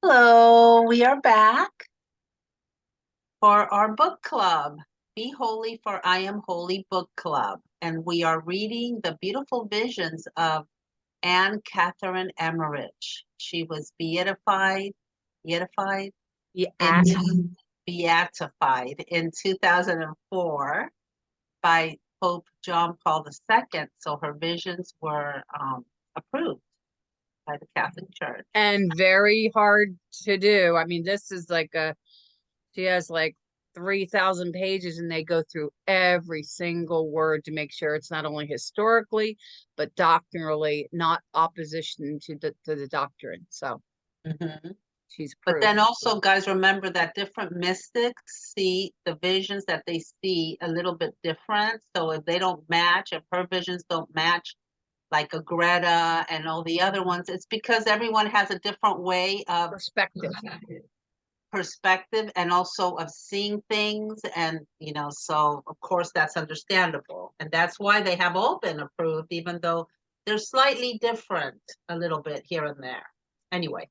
Hello, we are back for our book club. Be Holy, for I Am Holy book club. And we are reading the beautiful visions of Anne Catherine Emmerich. She was beatified Yeah. in, beatified in 2004 by Pope John Paul II. So her visions were approved by the Catholic Church. And very hard to do. I mean, this is she has like 3,000 pages and they go through every single word to make sure it's not only historically, but doctrinally not opposition to the doctrine. So Mhm. she's But proof. then also, guys, remember that different mystics see the visions that they see a little bit different. So if they don't match, if her visions don't match, like a Greta and all the other ones, it's because everyone has a different way of Perspective. perspective and also of seeing things. And, so of course that's understandable. And that's why they have all been approved, even though they're slightly different a little bit here and there. Anyway,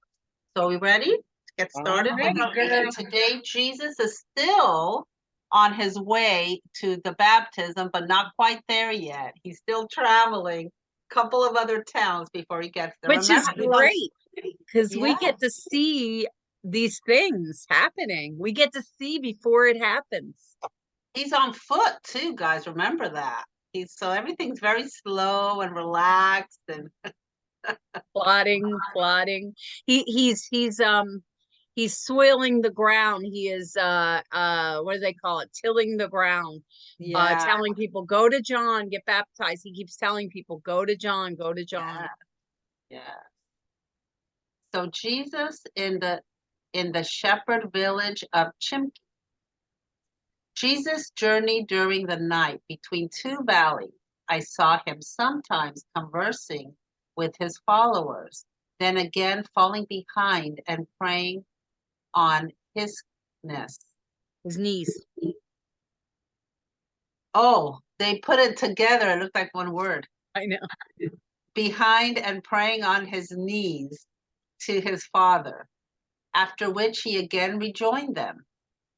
so we ready? Get started. And today Jesus is still on his way to the baptism, but not quite there yet. He's still traveling a couple of other towns before he gets there. Which is great because we Yeah, get to see these things happening. We get to see before it happens. he's on foot too, guys. Remember that. So everything's very slow and relaxed and Plotting. He's soiling the ground. He is what do they call it? Tilling the ground. yeah, Telling people, go to John, get baptized. He keeps telling people, go to John, go to John. yeah, yeah. So Jesus in the shepherd village of Chimki. Jesus journeyed during the night between two valleys. I saw him sometimes conversing with his followers, then again falling behind and praying on his knees. His knees. Oh, they put it together. It looked like one word. I know. Behind and praying on his knees to his father, after which he again rejoined them.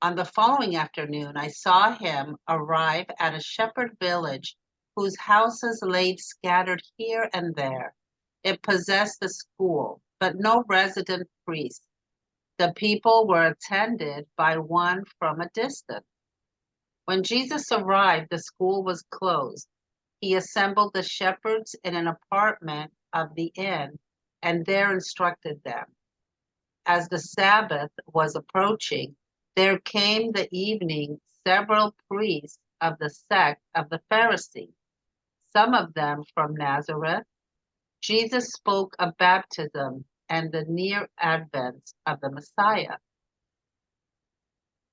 On the following afternoon, I saw him arrive at a shepherd village whose houses lay scattered here and there. It possessed a school, but no resident priest. The people were attended by one from a distance. When Jesus arrived, the school was closed. He assembled the shepherds in an apartment of the inn and there instructed them. As the Sabbath was approaching, there came the evening several priests of the sect of the Pharisees, some of them from Nazareth. Jesus spoke of baptism and the near advent of the Messiah.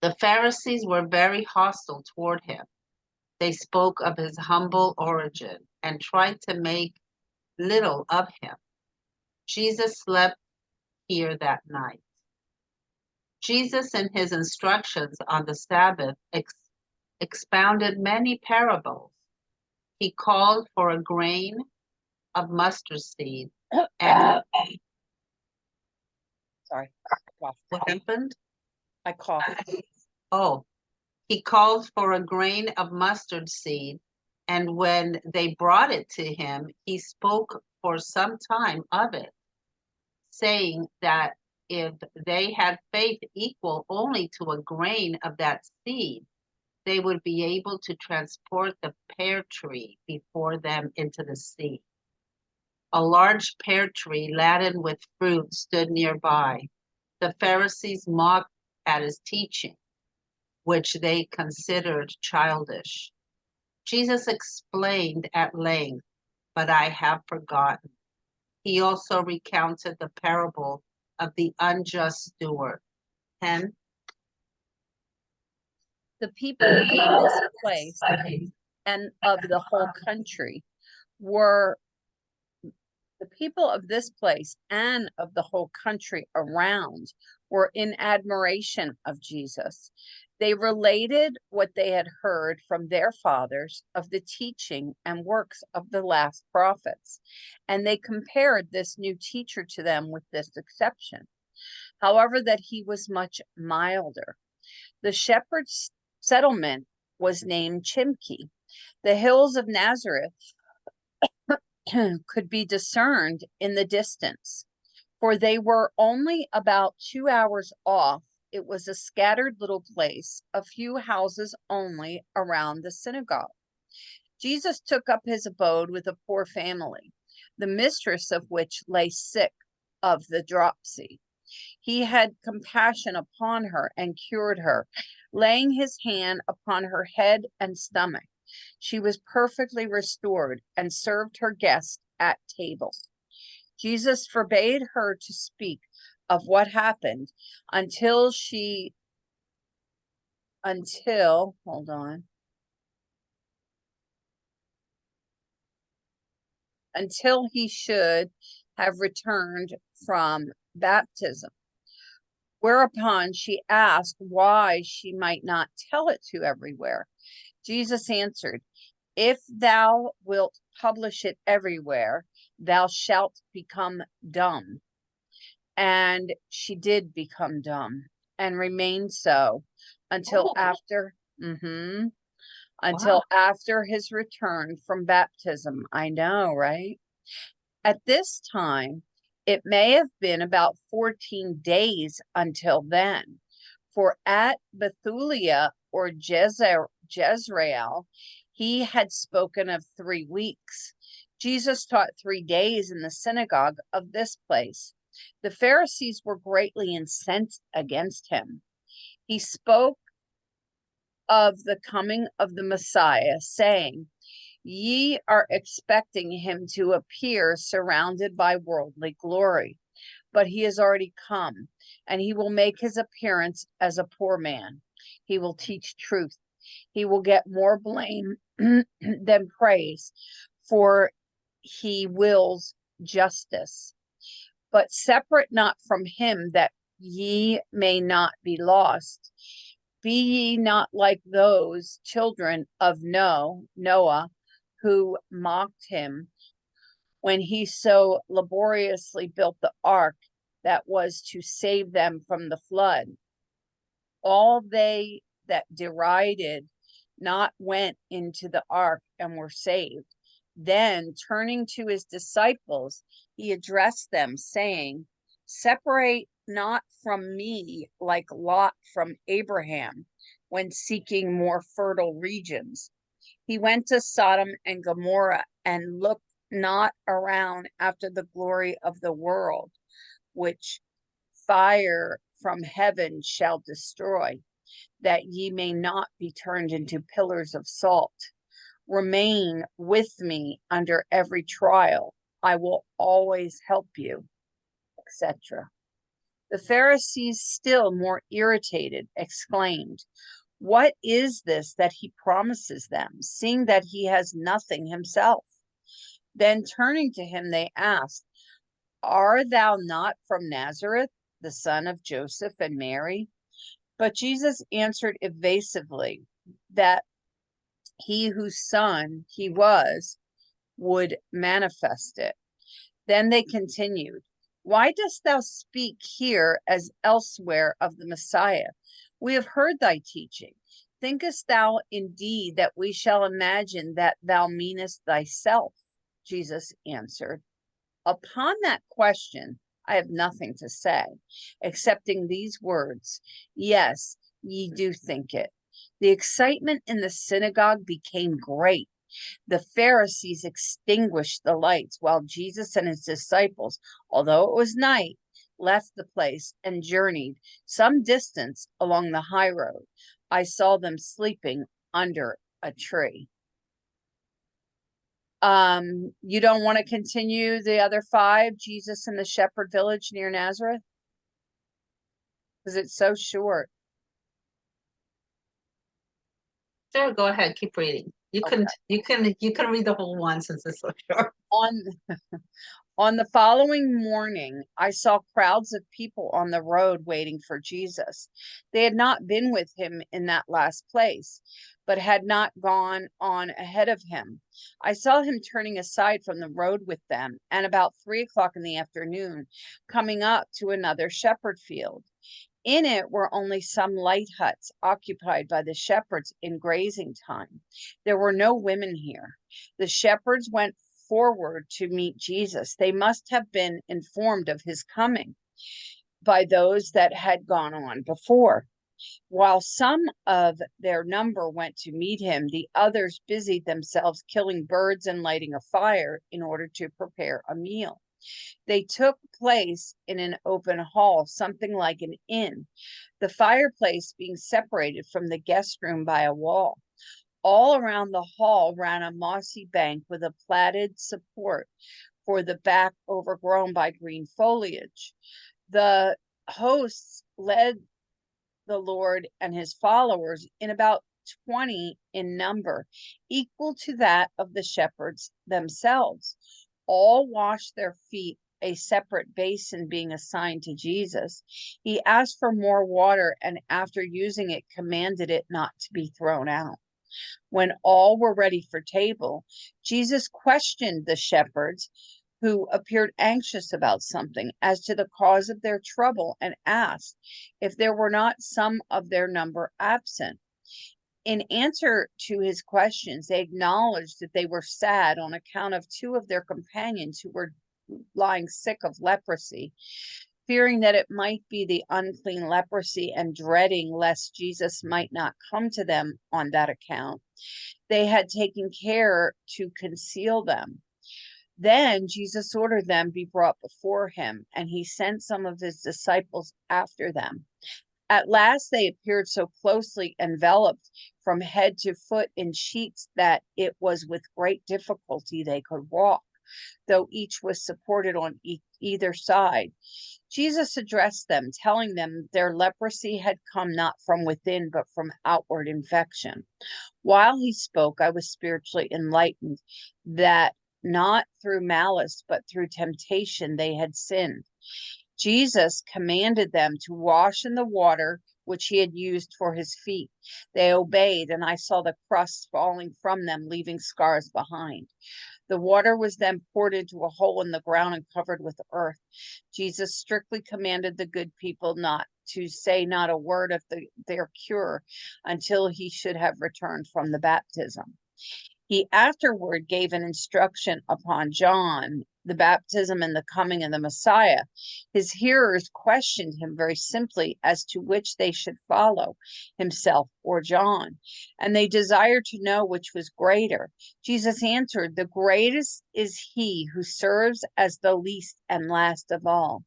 The Pharisees were very hostile toward him. They spoke of his humble origin and tried to make little of him. Jesus slept here that night. Jesus, in his instructions on the Sabbath, expounded many parables. He called for a grain of mustard seed. And Sorry. what happened? I coughed. Oh, he called for a grain of mustard seed. And when they brought it to him, he spoke for some time of it, saying that if they had faith equal only to a grain of that seed, they would be able to transport the pear tree before them into the sea. A large pear tree laden with fruit stood nearby. The Pharisees mocked at his teaching, which they considered childish. Jesus explained at length, but I have forgotten. He also recounted the parable of the unjust steward. 10. The people of this place and of the whole country were the people of this place and of the whole country around were in admiration of Jesus. They related what they had heard from their fathers of the teaching and works of the last prophets, and they compared this new teacher to them with this exception. however, that he was much milder. The shepherd's settlement was named Chimki. The hills of Nazareth could be discerned in the distance, for they were only about 2 hours off. It was a scattered little place, a few houses only around the synagogue. Jesus took up his abode with a poor family, the mistress of which lay sick of the dropsy. He had compassion upon her and cured her, laying his hand upon her head and stomach. She was perfectly restored and served her guests at table. Jesus forbade her to speak of what happened until he should have returned from baptism. Whereupon she asked why she might not tell it to everywhere. Jesus answered, "If thou wilt publish it everywhere, thou shalt become dumb." And she did become dumb and remained so until after his return from baptism. I know, right? At this time, it may have been about 14 days until then, for at Bethulia or Jezreel, he had spoken of 3 weeks. Jesus taught 3 days in the synagogue of this place. The Pharisees were greatly incensed against him. He spoke of the coming of the Messiah, saying, "Ye are expecting him to appear surrounded by worldly glory, but he has already come, and he will make his appearance as a poor man. He will teach truth. He will get more blame than praise, for he wills justice. But separate not from him, that ye may not be lost. Be ye not like those children of Noah, who mocked him when he so laboriously built the ark that was to save them from the flood. All they that derided not went into the ark and were saved. Then, turning to his disciples, he addressed them, saying, Separate not from me like Lot from Abraham when seeking more fertile regions. He went to Sodom and Gomorrah and looked not around after the glory of the world, which fire from heaven shall destroy, that ye may not be turned into pillars of salt. Remain with me under every trial. I will always help you, etc. The Pharisees, still more irritated, exclaimed, What is this that he promises them, seeing that he has nothing himself? Then turning to him, they asked, Art thou not from Nazareth, the son of Joseph and Mary? But Jesus answered evasively that he whose son he was would manifest it. Then they continued, Why dost thou speak here as elsewhere of the Messiah? We have heard thy teaching. Thinkest thou indeed that we shall imagine that thou meanest thyself? Jesus answered, Upon that question I have nothing to say, excepting these words, Yes, ye do think it. The excitement in the synagogue became great. The Pharisees extinguished the lights, while Jesus and his disciples, although it was night, left the place and journeyed some distance along the high road. I saw them sleeping under a tree. You don't want to continue the other 5, Jesus in the shepherd village near Nazareth? Because it's so short. Sure, go ahead, keep reading. You can read the whole one since it's so short. On the following morning, I saw crowds of people on the road waiting for Jesus. They had not been with him in that last place, but had not gone on ahead of him. I saw him turning aside from the road with them, and about 3 o'clock in the afternoon, coming up to another shepherd field. In it were only some light huts occupied by the shepherds in grazing time. There were no women here. The shepherds went forward to meet Jesus. They must have been informed of his coming by those that had gone on before. While some of their number went to meet him, the others busied themselves killing birds and lighting a fire in order to prepare a meal. They took place in an open hall, something like an inn, the fireplace being separated from the guest room by a wall. All around the hall ran a mossy bank with a plaited support for the back overgrown by green foliage. The hosts led the Lord and his followers in about 20 in number, equal to that of the shepherds themselves. All washed their feet, a separate basin being assigned to Jesus. He asked for more water, and after using it, commanded it not to be thrown out. When all were ready for table, Jesus questioned the shepherds, who appeared anxious about something, as to the cause of their trouble, and asked if there were not some of their number absent. In answer to his questions, they acknowledged that they were sad on account of two of their companions who were lying sick of leprosy. Fearing that it might be the unclean leprosy and dreading lest Jesus might not come to them on that account, they had taken care to conceal them. Then Jesus ordered them be brought before him, and he sent some of his disciples after them. At last they appeared so closely enveloped from head to foot in sheets that it was with great difficulty they could walk, though each was supported on either side. Jesus addressed them, telling them their leprosy had come not from within, but from outward infection. While he spoke, I was spiritually enlightened that not through malice, but through temptation they had sinned. Jesus commanded them to wash in the water which he had used for his feet. They obeyed, and I saw the crust falling from them, leaving scars behind. The water was then poured into a hole in the ground and covered with earth. Jesus strictly commanded the good people not to say not a word of their cure until he should have returned from the baptism. He afterward gave an instruction upon John, the baptism and the coming of the Messiah. His hearers questioned him very simply as to which they should follow, himself or John, and they desired to know which was greater. Jesus answered, "The greatest is he who serves as the least and last of all.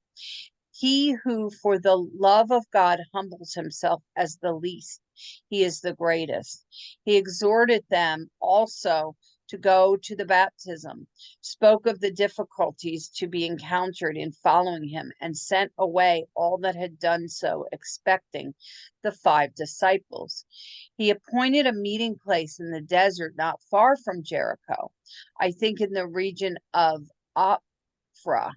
He who for the love of God humbles himself as the least, he is the greatest." He exhorted them also to go to the baptism, spoke of the difficulties to be encountered in following him, and sent away all that had done so, expecting the 5 disciples. He appointed a meeting place in the desert not far from Jericho, I think in the region of Ophrah.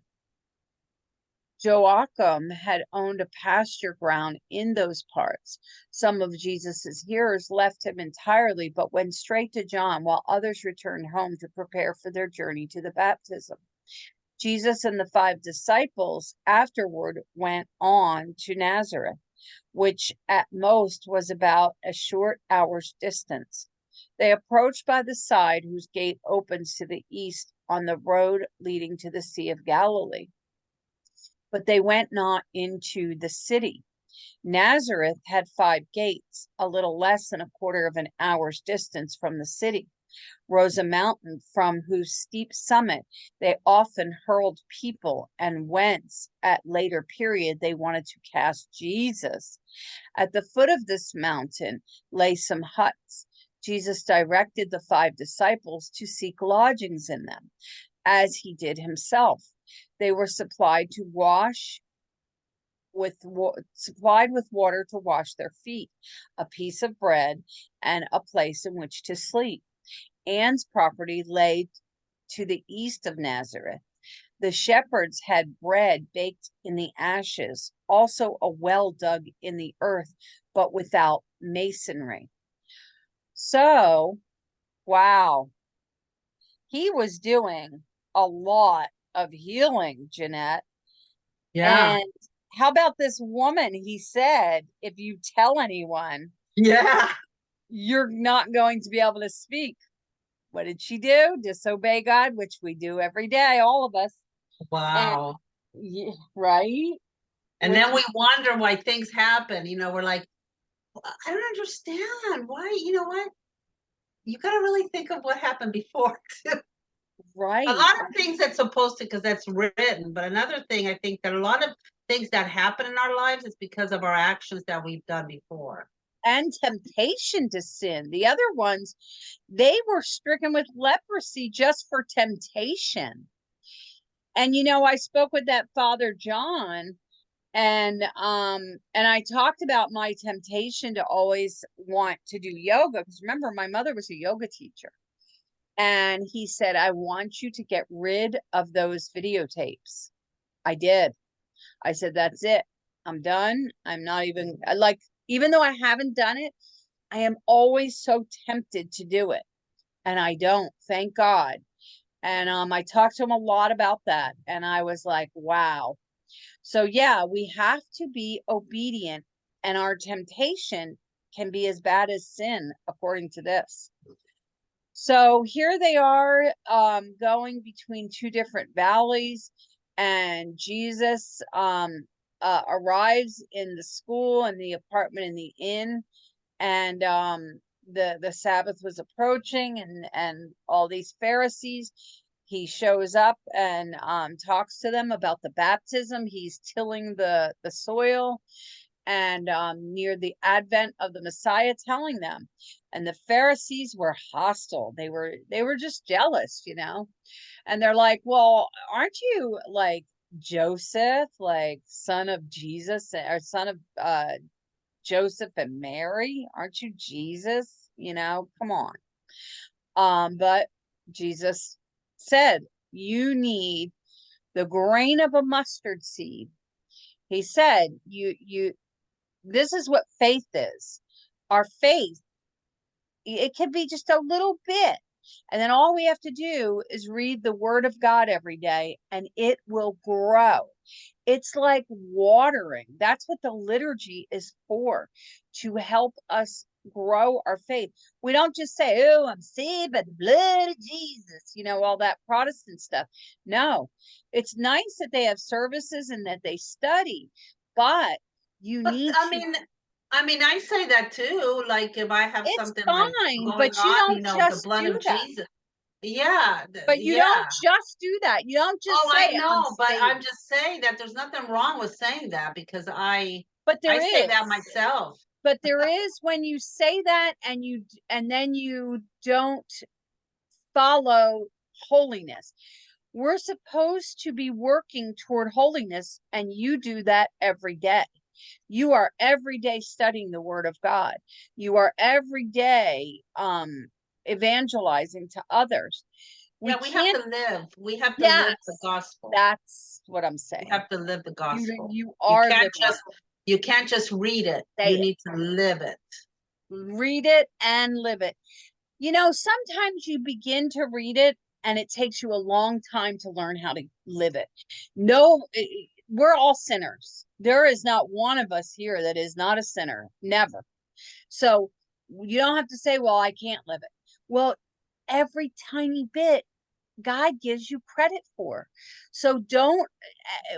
Joachim had owned a pasture ground in those parts. Some of Jesus's hearers left him entirely, but went straight to John, while others returned home to prepare for their journey to the baptism. Jesus and the 5 disciples afterward went on to Nazareth, which at most was about a short hour's distance. They approached by the side whose gate opens to the east on the road leading to the Sea of Galilee. But they went not into the city. Nazareth had 5 gates, a little less than a quarter of an hour's distance from the city. Rose a mountain from whose steep summit they often hurled people, and whence at later period they wanted to cast Jesus. At the foot of this mountain lay some huts. Jesus directed the 5 disciples to seek lodgings in them, as he did himself. They were supplied with water to wash their feet, a piece of bread, and a place in which to sleep. Anne's property lay to the east of Nazareth. The shepherds had bread baked in the ashes, also a well dug in the earth, but without masonry. So, wow, he was doing a lot of healing, Jeanette. Yeah. And how about this woman? He said, if you tell anyone, Yeah. you're not going to be able to speak. What did she do? Disobey God, which we do every day, all of us. And Wow. yeah, right? And Which then we wonder why things happen. We're like, I don't understand why. You know what? You got to really think of what happened before too. A right. lot of things that's supposed to, because that's written. But another thing, I think that a lot of things that happen in our lives is because of our actions that we've done before. And temptation to sin. The other ones, they were stricken with leprosy just for temptation. And I spoke with that Father John, and I talked about my temptation to always want to do yoga, because remember, my mother was a yoga teacher. And he said, I want you to get rid of those videotapes. I did. I said, that's it. I'm done. I'm not even like, even though I haven't done it, I am always so tempted to do it. And I don't, thank God. And I talked to him a lot about that. And I was like, wow. So yeah, we have to be obedient, and our temptation can be as bad as sin, according to this. So here they are, going between two different valleys, and Jesus arrives in the school and the apartment in the inn, and the Sabbath was approaching, and all these Pharisees. He shows up and talks to them about the baptism. He's tilling the soil, and near the advent of the Messiah, telling them. And the Pharisees were hostile. They were just jealous, and they're like, well, aren't you like Joseph, like son of Jesus, or son of Joseph and Mary? Aren't you Jesus? Come on. But Jesus said, you need the grain of a mustard seed. He said, this is what faith is. Our faith, it can be just a little bit. And then all we have to do is read the word of God every day, and it will grow. It's like watering. That's what the liturgy is for, to help us grow our faith. We don't just say, oh, I'm saved by the blood of Jesus, all that Protestant stuff. No, it's nice that they have services and that they study, but you But need I to. mean, I say that too. Like if I have It's something like fine, going but you on, don't the just blood do of that. Jesus. Yeah, But you don't yeah. just do that. You don't just Oh, I say, I'm know, but I'm saved. just saying that there's nothing wrong with saying that, because But I there say that is. myself. But there is, when you say that and then you don't follow holiness. We're supposed to be working toward holiness, and you do that every day. You are every day studying the word of God. You are every day evangelizing to others. We Yeah, we have can't. to live. We have to live the Yes, gospel. that's what I'm We saying. have to live the You gospel. you You are can't living just it. you can't just read it. Say You it. need to live it. Read it and live it. Sometimes you begin to read it and it takes you a long time to learn how to live it. No, we're all sinners. There is not one of us here that is not a sinner. Never. So you don't have to say, well, I can't live it. Well, every tiny bit God gives you credit for. So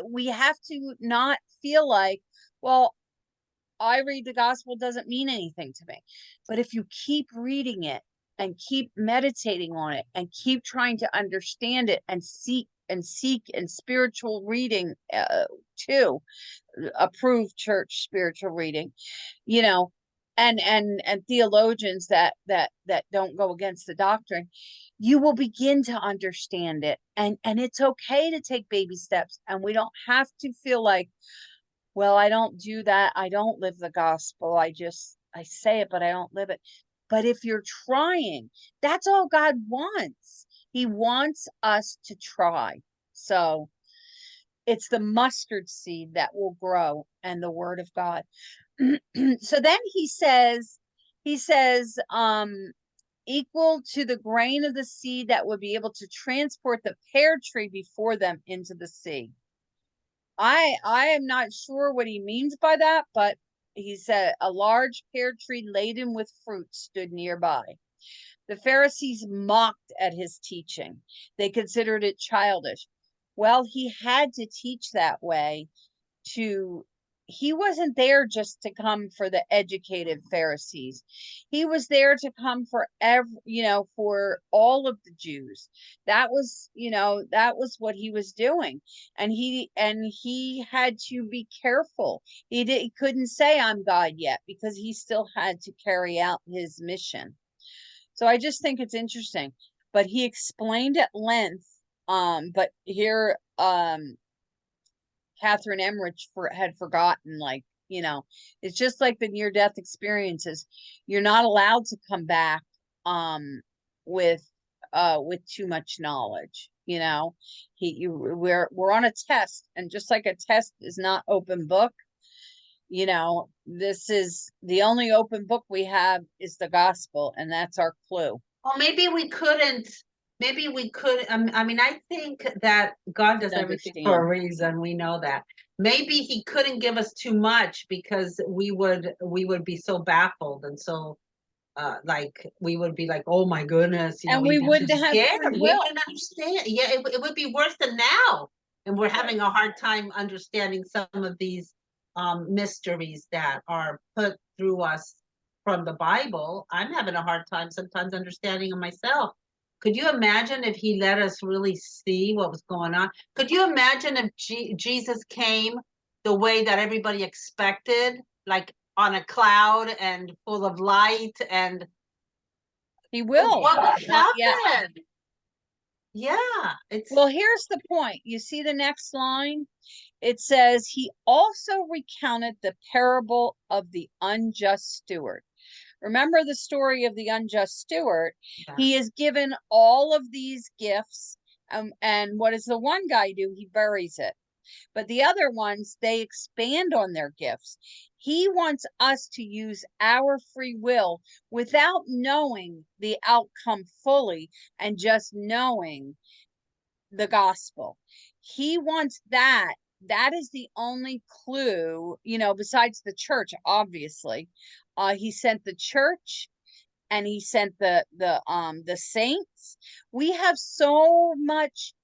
we have to not feel like, well, I read the gospel doesn't mean anything to me. But if you keep reading it and keep meditating on it and keep trying to understand it and seek and spiritual reading too, approved church spiritual reading, you know, and theologians that don't go against the doctrine, you will begin to understand it. And it's okay to take baby steps, and we don't have to feel like, well, I don't do that. I don't live the gospel. I say it, but I don't live it. But if you're trying, that's all God wants. He wants us to try. So it's the mustard seed that will grow, and the word of God. So then he says, equal to the grain of the seed that would be able to transport the pear tree before them into the sea. I am not sure what he means by that, but he said a large pear tree laden with fruit stood nearby. The Pharisees mocked at his teaching. They considered it childish. Well, he had to teach that way to, he wasn't there just to come for the educated Pharisees. He was there to come for for all of the Jews. That was, that was what he was doing. And he had to be careful. He couldn't say I'm God yet, because he still had to carry out his mission. So I just think it's interesting. But he explained at length, but here Catherine Emmerich had forgotten, it's just like the near-death experiences. You're not allowed to come back with too much knowledge. We're on a test, and just like a test is not open book, this is the only open book we have is the gospel, and that's our clue. Well, maybe we couldn't. Maybe we could. I mean, I think that God does everything for a reason. We know that. Maybe he couldn't give us too much, because we would be so baffled, and so we would be like, oh my goodness, and we wouldn't have scared. We wouldn't understand. Yeah, it would be worse than now, and we're having a hard time understanding some of these mysteries that are put through us from the Bible. I'm having a hard time sometimes understanding them myself. Could you imagine if he let us really see what was going on? Could you imagine if Jesus came the way that everybody expected, like on a cloud and full of light? And he will. What would happen? Yeah. Well, here's the point. You see the next line? It says, he also recounted the parable of the unjust steward. Remember the story of the unjust steward? Yeah. He is given all of these gifts. And what does the one guy do? He buries it. But the other ones, they expand on their gifts. He wants us to use our free will without knowing the outcome fully, and just knowing the gospel. He wants that. That is the only clue, besides the church, obviously. He sent the church, and he sent the saints. We have so much.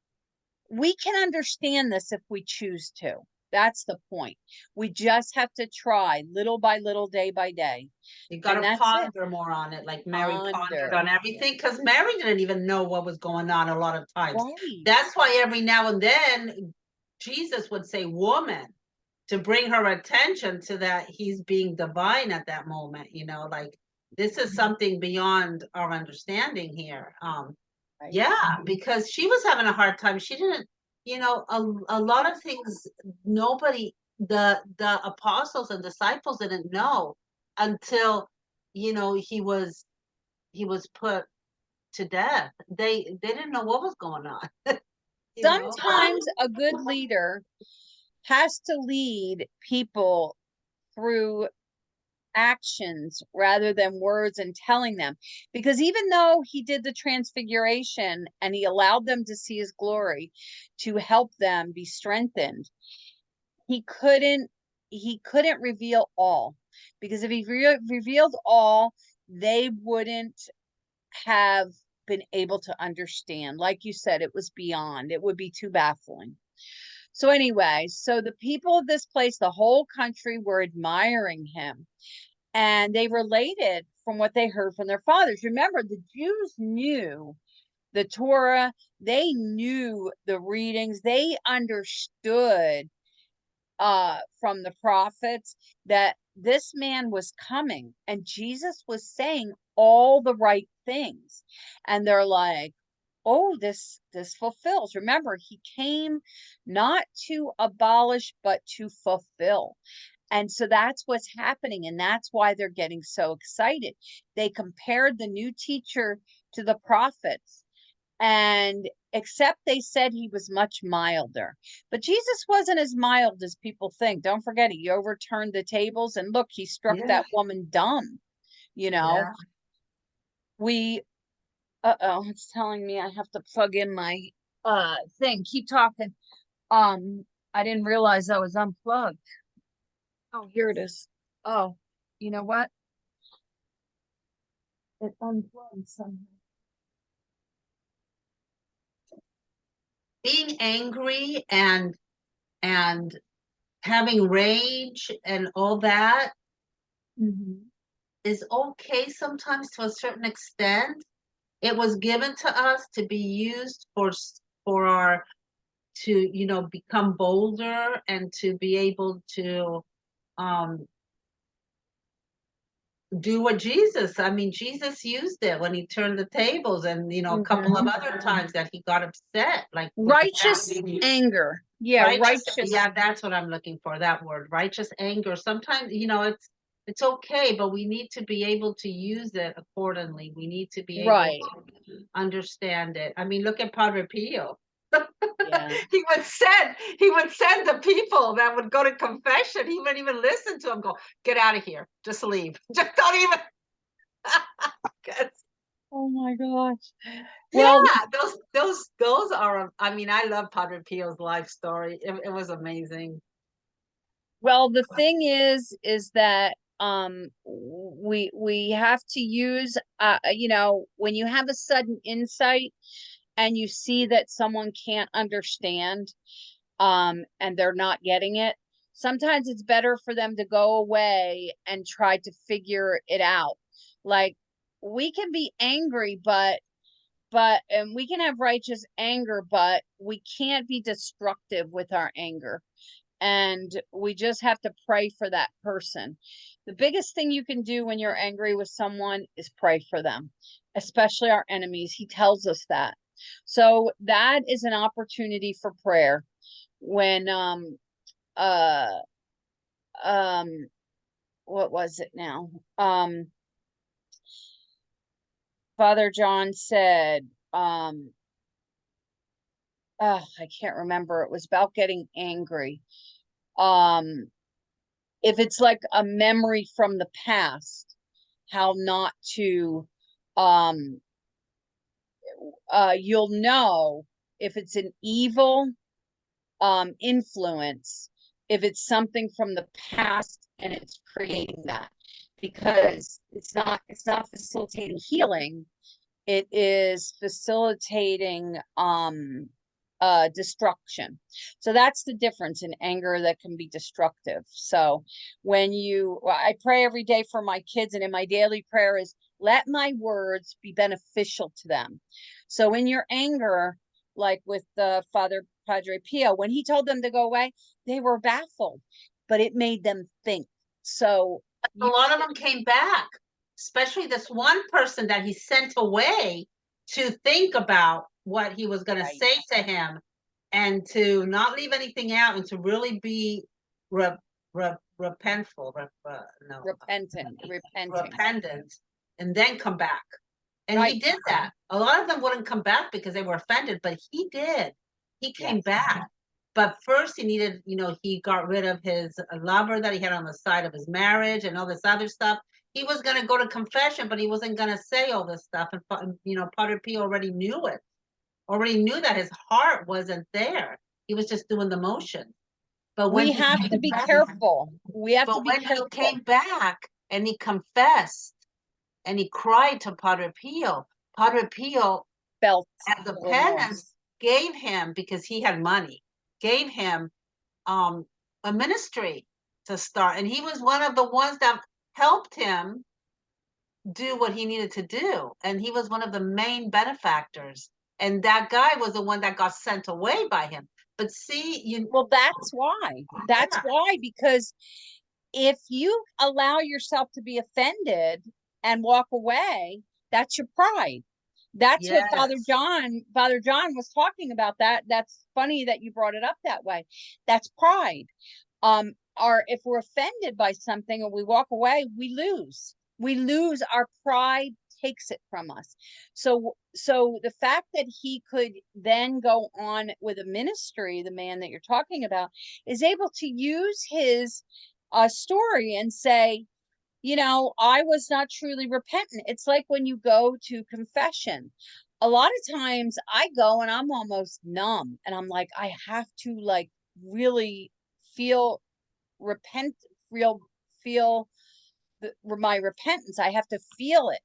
We can understand this if we choose to. That's the point. We just have to try little by little, day by day. You got to ponder more on it, like Mary pondered on everything, because Mary didn't even know what was going on a lot of times. Right. That's why every now and then Jesus would say woman, to bring her attention to that he's being divine at that moment, like this is something beyond our understanding here. Right. Yeah, because she was having a hard time. She didn't, a lot of things nobody, the apostles and disciples didn't know until, he was put to death. They didn't know what was going on. Sometimes a good leader has to lead people through actions rather than words and telling them, because even though he did the transfiguration and he allowed them to see his glory to help them be strengthened, he couldn't reveal all, because if he revealed all, they wouldn't have been able to understand. Like you said, it was beyond, it would be too baffling. So anyway, so the people of this place, the whole country, were admiring him, and they related from what they heard from their fathers. Remember, the Jews knew the Torah, they knew the readings, they understood from the prophets that this man was coming, and Jesus was saying all the right things. And they're like, oh, this fulfills. Remember, he came not to abolish, but to fulfill. And so that's what's happening. And that's why they're getting so excited. They compared the new teacher to the prophets. And except they said he was much milder. But Jesus wasn't as mild as people think. Don't forget, he overturned the tables, and look, he struck Yeah. that woman dumb. You know, Yeah. we, uh-oh, it's telling me I have to plug in my thing. Keep talking. I didn't realize I was unplugged. Oh, here it is. Oh, you know what? It unplugged somehow. Being angry and having rage and all that is okay sometimes to a certain extent. It was given to us to be used for our to become bolder and to be able to um do what Jesus used it when he turned the tables, and a couple of other times that he got upset, like with the Righteous anger. Yeah, righteous, righteous. yeah, that's what I'm looking for, that word, righteous anger. Sometimes, it's okay, but we need to be able to use it accordingly. We need to be able Right. to understand it. I mean, look at Padre Pio. Yeah. He would send the people that would go to confession. He wouldn't even listen to them. Go, get out of here. Just leave. Just don't even. Oh my gosh. Yeah, Well, those are. I mean, I love Padre Pio's life story. It was amazing. well, the thing is that we have to use when you have a sudden insight and you see that someone can't understand and they're not getting it, sometimes it's better for them to go away and try to figure it out. Like, we can be angry, and we can have righteous anger, but we can't be destructive with our anger, and we just have to pray for that person. The biggest thing you can do when you're angry with someone is pray for them, especially our enemies. He tells us that. So that is an opportunity for prayer. When uh what was it now? Father John said, I can't remember. It was about getting angry. If it's like a memory from the past, how not to, um, you'll know if it's an evil influence, if it's something from the past and it's creating that, because it's not facilitating healing, it is facilitating destruction. So that's the difference in anger that can be destructive. So I pray every day for my kids, and in my daily prayer is, let my words be beneficial to them. So in your anger, like with the Padre Pio, when he told them to go away, they were baffled, but it made them think. So a lot of them came back, especially this one person that he sent away to think about what he was going to say to him, and to not leave anything out, and to really be repentant, and then come back. And he did that. A lot of them wouldn't come back because they were offended, but he did. He came back. But first he got rid of his lover that he had on the side of his marriage and all this other stuff. He was going to go to confession, but he wasn't going to say all this stuff. And Padre Pio already knew it. Already knew that his heart wasn't there. He was just doing the motion. But when we have to be careful. We have to be careful. He came back and he confessed and he cried to Padre Pio, Padre Pio felt as a penance gave him, because he had money, gave him a ministry to start. And he was one of the ones that helped him do what he needed to do. And he was one of the main benefactors. And that guy was the one that got sent away by him. But see, well, that's why. That's why, because if you allow yourself to be offended and walk away, that's your pride. That's what Father John was talking about. That's funny that you brought it up that way. That's pride. If we're offended by something and we walk away, we lose our pride takes it from us. So the fact that he could then go on with a ministry, the man that you're talking about, is able to use his story and say, I was not truly repentant. It's like when you go to confession. A lot of times I go and I'm almost numb and I'm like, I have to like really feel repent, feel my repentance. I have to feel it.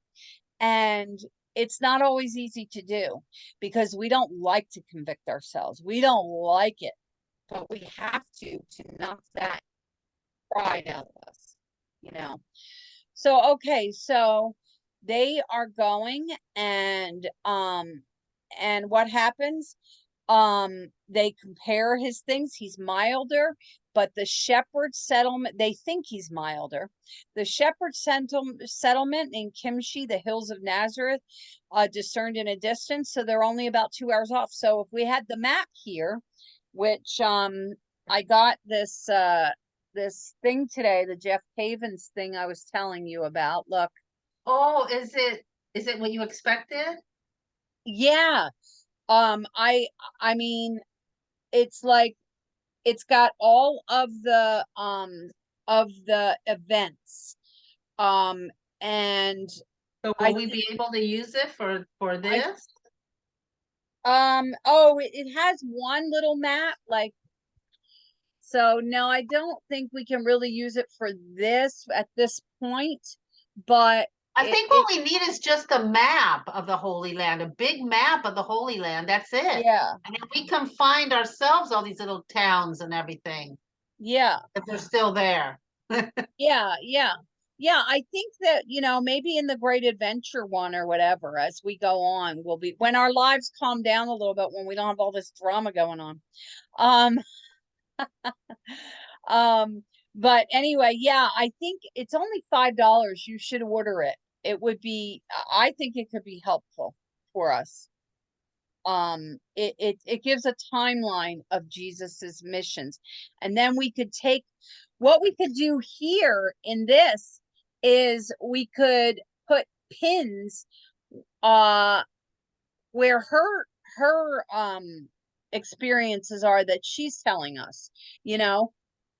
And it's not always easy to do because we don't like to convict ourselves. We don't like it, but we have to knock that pride out of us, you know. So, okay, so they are going and what happens? They compare his things. He's milder, but the shepherd settlement, they think he's milder. The shepherd settlement in Kimshi, the hills of Nazareth, discerned in a distance. So they're only about 2 hours off. So if we had the map here, which I got this this thing today, the Jeff Cavins thing I was telling you about. Look. Oh, is it what you expected? Yeah. I mean, it's like it's got all of the events. And So will we be able to use it for this? Oh, it has one little map, like, so no, I don't think we can really use it for this at this point, but I think what we need is just a map of the Holy Land, a big map of the Holy Land. That's it. Yeah. And then we can find ourselves all these little towns and everything. Yeah. If they're still there. Yeah, yeah. Yeah, I think that, maybe in the Great Adventure one or whatever, as we go on, we'll be, when our lives calm down a little bit, when we don't have all this drama going on. Um, but anyway, yeah, I think it's only $5. You should order it. It would be, I think it could be helpful for us. It gives a timeline of Jesus's missions, and then we could take what we could do here in this is we could put pins where her experiences are that she's telling us,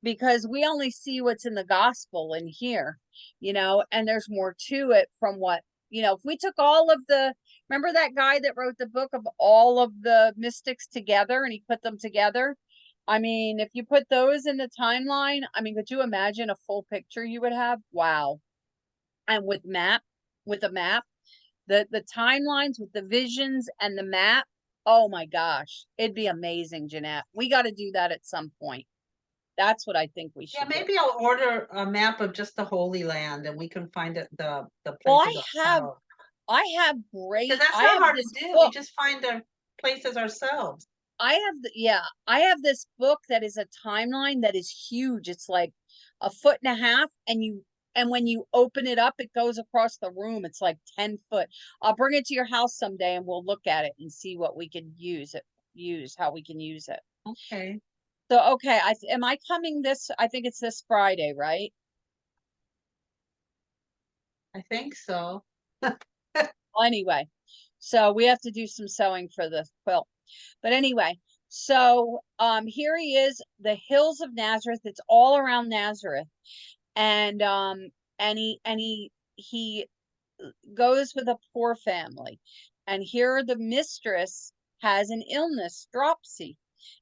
because we only see what's in the gospel in here, and there's more to it from what, if we took all of remember that guy that wrote the book of all of the mystics together and he put them together? I mean, if you put those in the timeline, I mean, could you imagine a full picture you would have? Wow. And with a map, the timelines with the visions and the map, oh my gosh, it'd be amazing, Jeanette. We got to do that at some point. That's what I think we should. Yeah, maybe I'll order a map of just the Holy Land and we can find it the places. Well, I have great. Because that's not hard to do. We just find the places ourselves. I have this book that is a timeline that is huge. It's like 1.5 feet, and when you open it up, it goes across the room. It's like 10 foot. I'll bring it to your house someday and we'll look at it and see what we can how we can use it. Okay. So, okay, am I coming I think it's this Friday, right? I think so. Well, anyway, so we have to do some sewing for the quilt. But anyway, so here he is, the hills of Nazareth. It's all around Nazareth. And he goes with a poor family. And here the mistress has an illness, dropsy.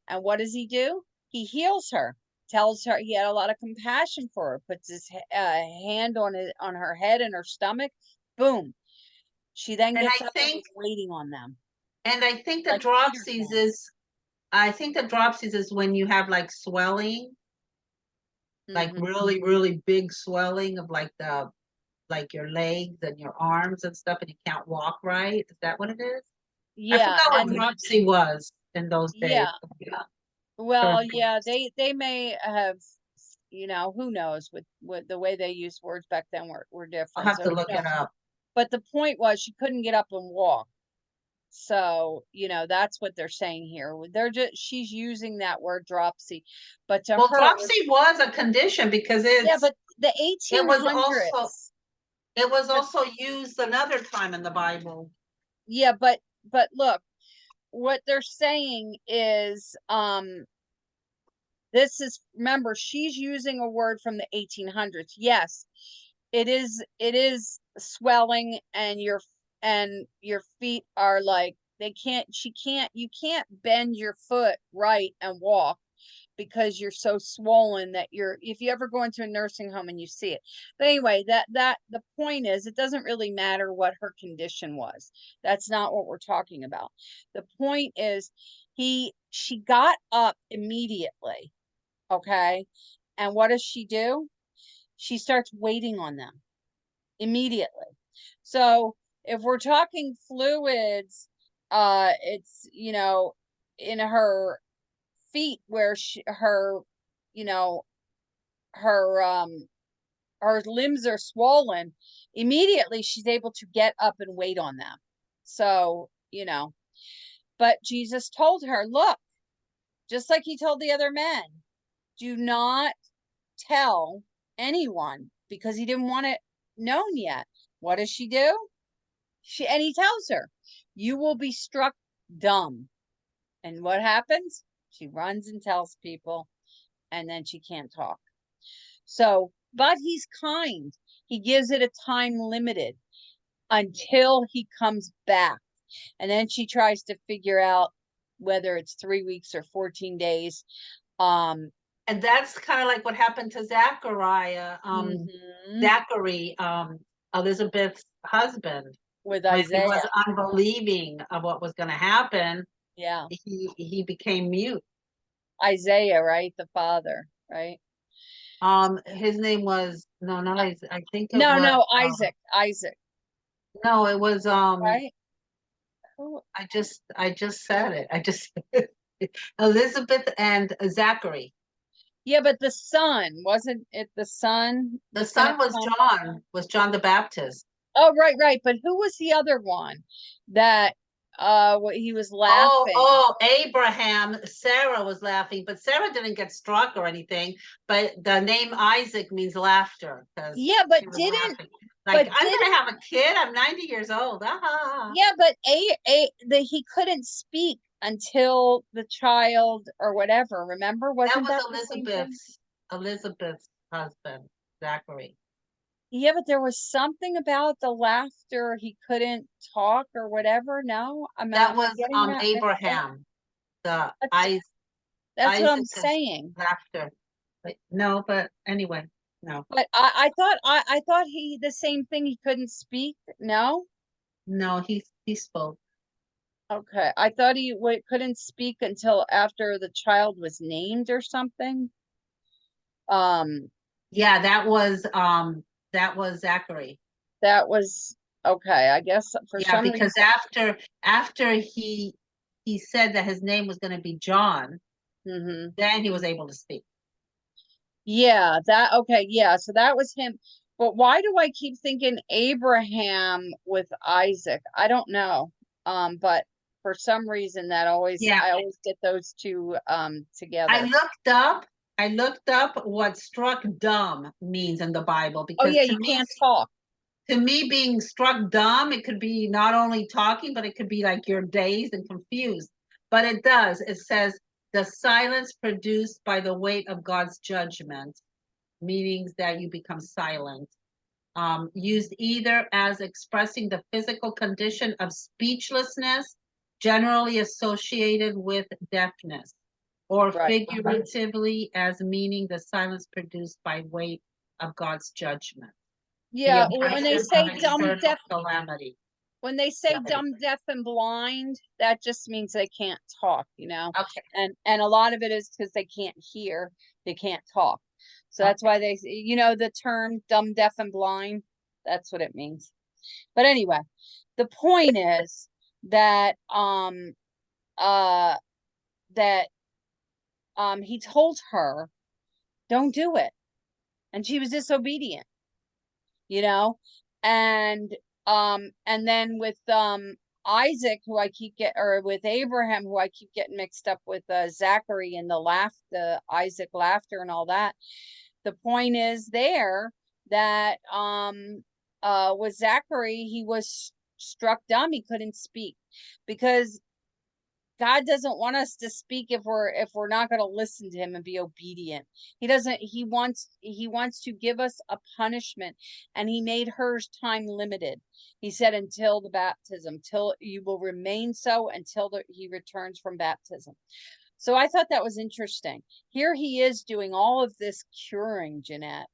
And what does he do? He heals her, tells her he had a lot of compassion for her, puts his hand on her head and her stomach. Boom. She then gets up and is waiting on them. And I think the dropsies is when you have like swelling, like really, really big swelling of like your legs and your arms and stuff, and you can't walk right. Is that what it is? Yeah. I forgot what dropsy was in those days. Yeah. Well, yeah, they may have, who knows, with the way they used words back then were different. I'll have to look it up. But the point was she couldn't get up and walk. So, that's what they're saying here. She's using that word dropsy. But to her, dropsy was a condition because but the 1800s. It was also used another time in the Bible. Yeah, but look, what they're saying is, this is, remember, she's using a word from the 1800s. Yes, it is swelling, and your feet are like, you can't bend your foot right and walk because you're so swollen that if you ever go into a nursing home and you see it. But anyway, the point is, it doesn't really matter what her condition was. That's not what we're talking about. The point is, she got up immediately. Okay. And what does she do? She starts waiting on them immediately. So if we're talking fluids, it's, in her feet where her, her her limbs are swollen, immediately she's able to get up and wait on them. So, but Jesus told her, look, just like he told the other men, do not tell anyone, because he didn't want it known yet. What does she do? And he tells her, you will be struck dumb. And what happens? She runs and tells people, and then she can't talk. So, but he's kind. He gives it a time limited until he comes back. And then she tries to figure out whether it's 3 weeks or 14 days. And that's kind of like what happened to Zachariah, Zachary, Elizabeth's husband. With When Isaiah. he was unbelieving of what was going to happen, Yeah. he became mute. Isaiah, right? The father, right? His name was, no, not Isaac. I think it No, was Isaac. No, it was Right? I just said it. I just Elizabeth and Zachary. Yeah, but the son, wasn't it the son? The son was John the Baptist. Oh, right. But who was the other one that he was laughing? Oh, Abraham. Sarah was laughing, but Sarah didn't get struck or anything. But the name Isaac means laughter. Yeah, but I'm gonna have a kid. I'm 90 years old. Yeah, but he couldn't speak until the child or whatever. Remember, wasn't that Elizabeth's husband, Zachary? Yeah, but there was something about the laughter. He couldn't talk or whatever. No, that was Abraham. That's what I'm saying. Laughter. No, but anyway, no. But I thought the same thing. He couldn't speak. No. No, he spoke. Okay, I thought he couldn't speak until after the child was named or something. Yeah, that was Zachary. That was okay. I guess for some reason. Because after he said that his name was going to be John, then he was able to speak. Yeah, okay, yeah. So that was him. But why do I keep thinking Abraham with Isaac? I don't know. But for some reason I always get those two together. I looked up what struck dumb means in the Bible, because you can't talk. To me, being struck dumb, it could be not only talking, but it could be like you're dazed and confused. But it does. It says the silence produced by the weight of God's judgment, meaning that you become silent. Used either as expressing the physical condition of speechlessness, generally associated with deafness, or figuratively as meaning the silence produced by weight of God's judgment. Yeah, when they say dumb, deaf, calamity. When they say dumb, deaf, and blind, that just means they can't talk, Okay. And a lot of it is because they can't hear, they can't talk. So that's why they, the term dumb, deaf, and blind, that's what it means. But anyway, the point is that he told her, don't do it. And she was disobedient, and then with Isaac, with Abraham, who I keep getting mixed up with Zachary and the Isaac laughter and all that. The point is there that with Zachary, he was struck dumb. He couldn't speak because God doesn't want us to speak if we're not going to listen to him and be obedient. He doesn't, he wants to give us a punishment, and he made hers time limited. He said, until the baptism, till you will remain so until he returns from baptism. So I thought that was interesting. Here he is doing all of this curing, Jeanette.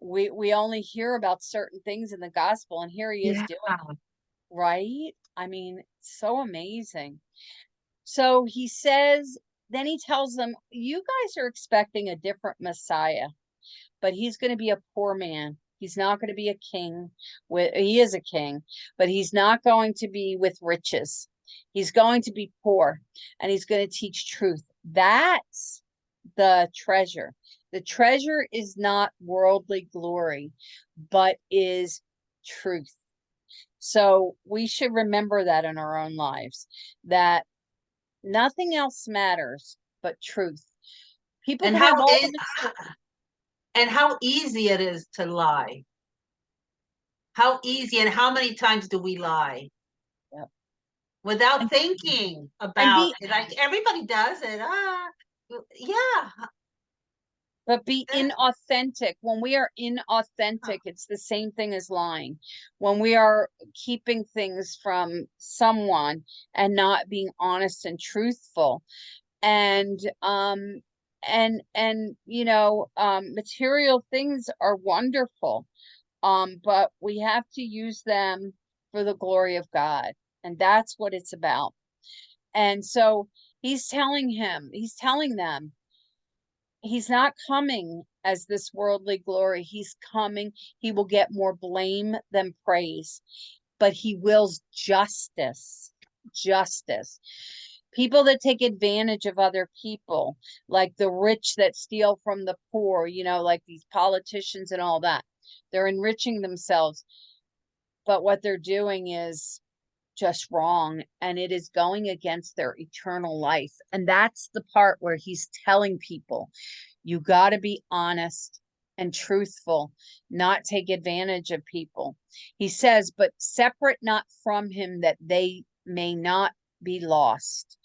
We only hear about certain things in the gospel, and here he is doing it, right? I mean, so amazing. So he says, then he tells them, you guys are expecting a different Messiah, but he's going to be a poor man. He's not going to be a king. He is a king, but he's not going to be with riches. He's going to be poor, and he's going to teach truth. That's the treasure. The treasure is not worldly glory, but is truth. So we should remember that in our own lives, that nothing else matters but truth. People And can have all and how easy it is to lie. How easy, and how many times do we lie? Yep. Without thinking about it. Like everybody does it. Yeah. But be inauthentic. When we are inauthentic, it's the same thing as lying. When we are keeping things from someone and not being honest and truthful, and material things are wonderful, but we have to use them for the glory of God, and that's what it's about. And so he's telling them, he's not coming as this worldly glory. He's coming. He will get more blame than praise, but he wills justice. Justice. People that take advantage of other people, like the rich that steal from the poor, like these politicians and all that. They're enriching themselves, but what they're doing is just wrong, and it is going against their eternal life. And that's the part where he's telling people, you got to be honest and truthful, not take advantage of people. He says, but separate not from him, that they may not be lost.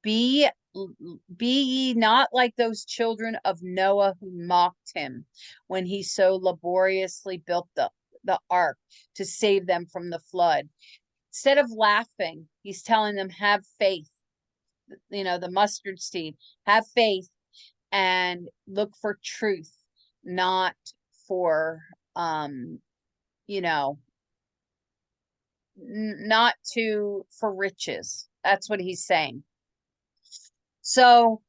Be ye not like those children of Noah who mocked him when he so laboriously built the ark to save them from the flood. Instead of laughing, he's telling them, have faith, the mustard seed, have faith, and look for truth, not for, for riches. That's what he's saying. So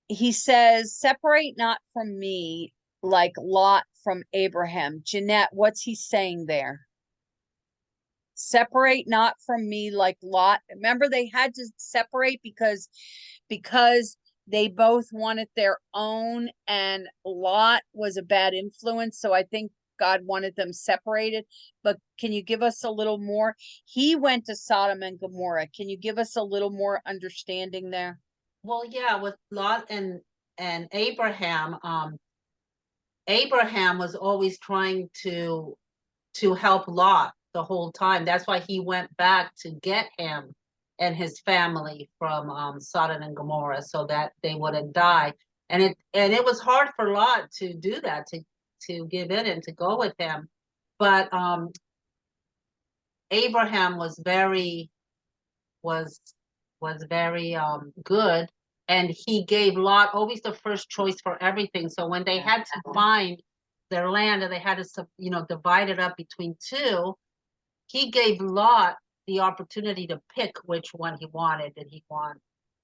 he says, separate not from me like Lot from Abraham. Jeanette, what's he saying there? Separate not from me like Lot. Remember, they had to separate because they both wanted their own, and Lot was a bad influence. So I think God wanted them separated. But can you give us a little more? He went to Sodom and Gomorrah. Can you give us a little more understanding there? Well, yeah, with Lot and Abraham, Abraham was always trying to help Lot the whole time. That's why he went back to get him and his family from Sodom and Gomorrah, so that they wouldn't die. And it was hard for Lot to do that, to give in and to go with him. But Abraham was very good, and he gave Lot always the first choice for everything. So when they had to find their land, and they had to divide it up between two, he gave Lot the opportunity to pick which one he wanted. Did he want,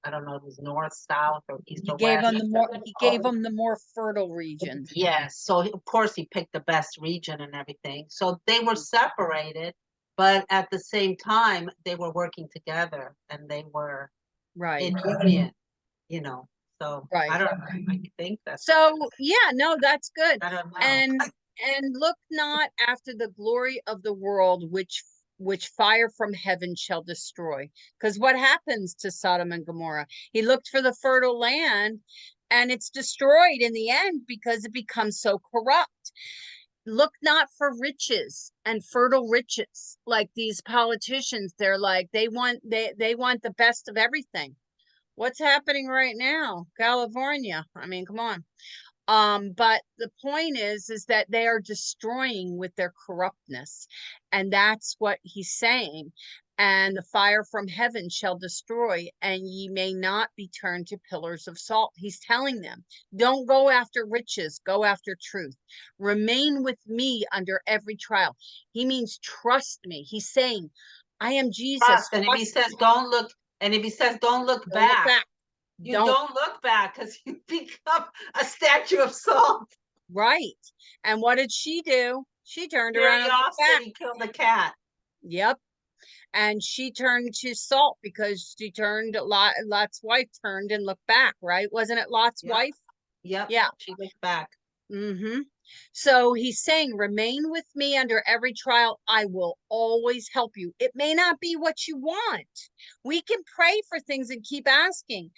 I don't know, it was north, south, or east or west? He gave him the more fertile regions. Yes, so of course he picked the best region and everything. So they were separated, but at the same time they were working together, and they were in union, So right. I don't know. I think that's so. Yeah, no, that's good. I don't know. And look not after the glory of the world, which fire from heaven shall destroy. Because what happens to Sodom and Gomorrah? He looked for the fertile land, and it's destroyed in the end because it becomes so corrupt. look not for riches and fertile riches, like these politicians. They're like, they want the best of everything. What's happening right now? California. I mean, come on. But the point is that they are destroying with their corruptness. And that's what he's saying. And the fire from heaven shall destroy, and ye may not be turned to pillars of salt. He's telling them, don't go after riches, go after truth. Remain with me under every trial. He means trust me. He's saying, I am Jesus. Trust. And if he says don't look, and if he says don't look Don't look back, back. you don't look back, because you become a statue of salt. Right. And what did she do? She turned around Very and looked back. often he killed the cat. Yep. And she turned to salt because she turned, Lot's wife turned and looked back, right? Wasn't it Lot's Yep. wife? Yep. Yeah. She looked back. Mm-hmm. So he's saying, remain with me under every trial. I will always help you. It may not be what you want. We can pray for things and keep asking.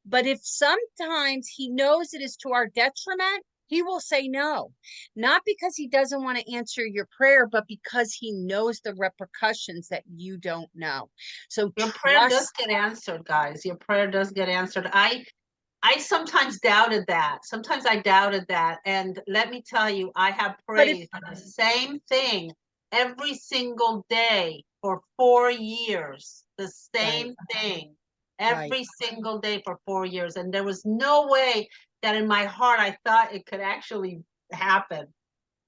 But if sometimes he knows it is to our detriment, he will say no. Not because he doesn't want to answer your prayer, but because he knows the repercussions that you don't know. So Your prayer does get answered, guys. Your prayer does get answered. I sometimes doubted that. Sometimes I doubted that. And let me tell you, I have prayed for the same thing every single day for 4 years. The same thing every single day for 4 years. And there was no way that in my heart I thought it could actually happen.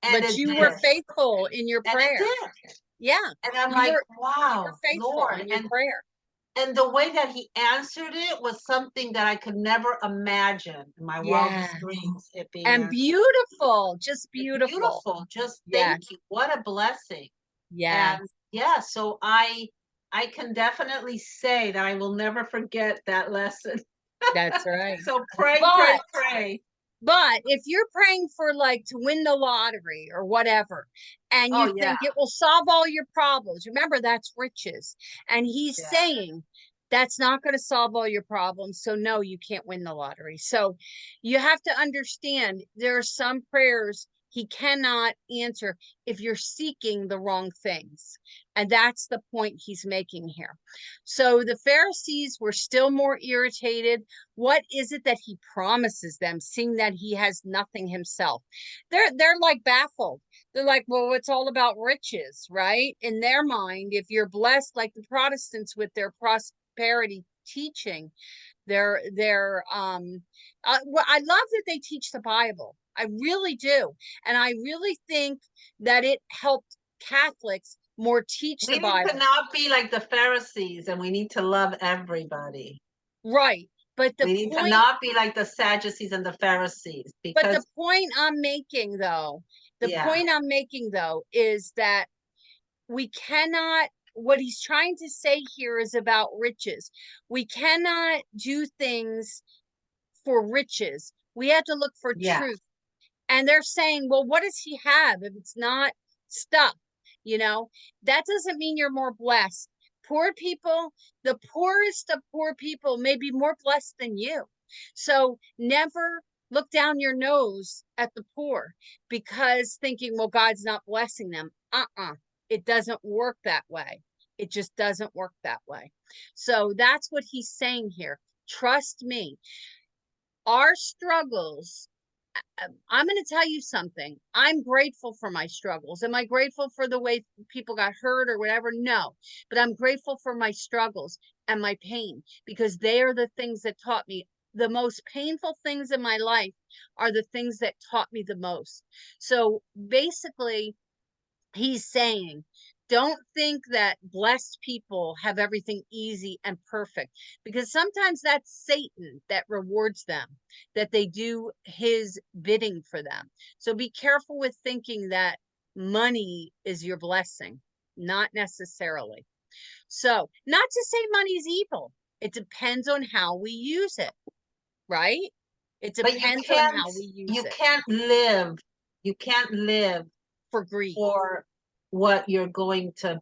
And but you were faithful in your prayer. And it did. Yeah. And I'm like, wow, you were faithful Lord. in your prayer. And the way that he answered it was something that I could never imagine in my wildest dreams. It being and answered. Beautiful, just beautiful. Beautiful. Just thank you. What a blessing. Yeah. And yeah, so I can definitely say that I will never forget that lesson. That's right. So pray. But if you're praying for like to win the lottery or whatever, and you think it will solve all your problems, remember that's riches. And he's saying that's not going to solve all your problems. So no, you can't win the lottery. So you have to understand there are some prayers he cannot answer if you're seeking the wrong things. And that's the point he's making here. So the Pharisees were still more irritated. What is it that he promises them, seeing that he has nothing himself? They're like baffled. They're like, well, it's all about riches, right? In their mind, if you're blessed, like the Protestants with their prosperity teaching, well, I love that they teach the Bible. I really do. And I really think that it helped Catholics more teach the Bible. We need to not be like the Pharisees, and we need to love everybody. Right. But we need to not be like the Sadducees and the Pharisees. But the point I'm making, though, is that we cannot, what he's trying to say here is about riches. We cannot do things for riches. We have to look for truth. And they're saying, well, what does he have if it's not stuff? You know, that doesn't mean you're more blessed. Poor people, the poorest of poor people may be more blessed than you. So never look down your nose at the poor because thinking, well, God's not blessing them. It doesn't work that way. It just doesn't work that way. So that's what he's saying here. Trust me. Our struggles, I'm going to tell you something. I'm grateful for my struggles. Am I grateful for the way people got hurt or whatever? No, but I'm grateful for my struggles and my pain because they are the things that taught me. The most painful things in my life are the things that taught me the most. So basically, he's saying, don't think that blessed people have everything easy and perfect, because sometimes that's Satan that rewards them, that they do his bidding for them. So be careful with thinking that money is your blessing. Not necessarily. So not to say money is evil. It depends on how we use it, right? It depends on how we use it. You can't live for greed. For what you're going to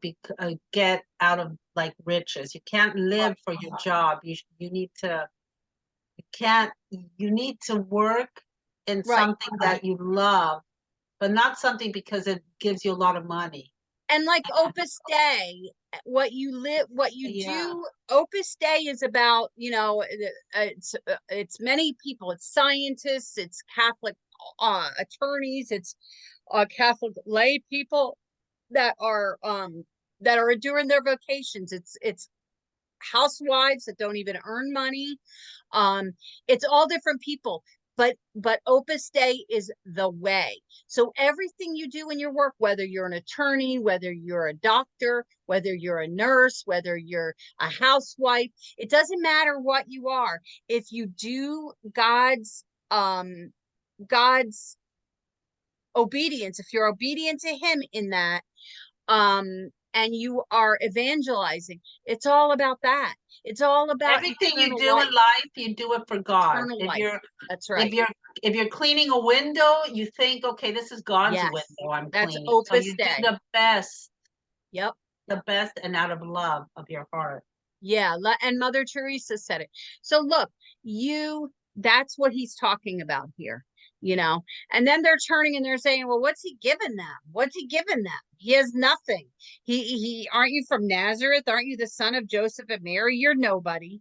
get out of like riches. You can't live for your job. You need to work in something that you love but not something because it gives you a lot of money. And like Opus Dei, what you do, Opus Dei is about, you know, it's many people, it's scientists, it's Catholic attorneys, it's Catholic lay people that are doing their vocations. It's housewives that don't even earn money. It's all different people, but Opus Dei is the way. So everything you do in your work, whether you're an attorney, whether you're a doctor, whether you're a nurse, whether you're a housewife, it doesn't matter what you are. If you do God's obedience, if you're obedient to him in that, and you are evangelizing, it's all about that. It's all about everything you do in life, you do it for God. That's right. If you're cleaning a window, you think, okay, this is God's window I'm cleaning. So you do the best. Yep. The best and out of love of your heart. Yeah, and Mother Teresa said it. So look, that's what he's talking about here, you know. And then they're turning and they're saying, well, what's he giving them? What's he giving them? He has nothing. He aren't you from Nazareth? Aren't you the son of Joseph and Mary? You're nobody.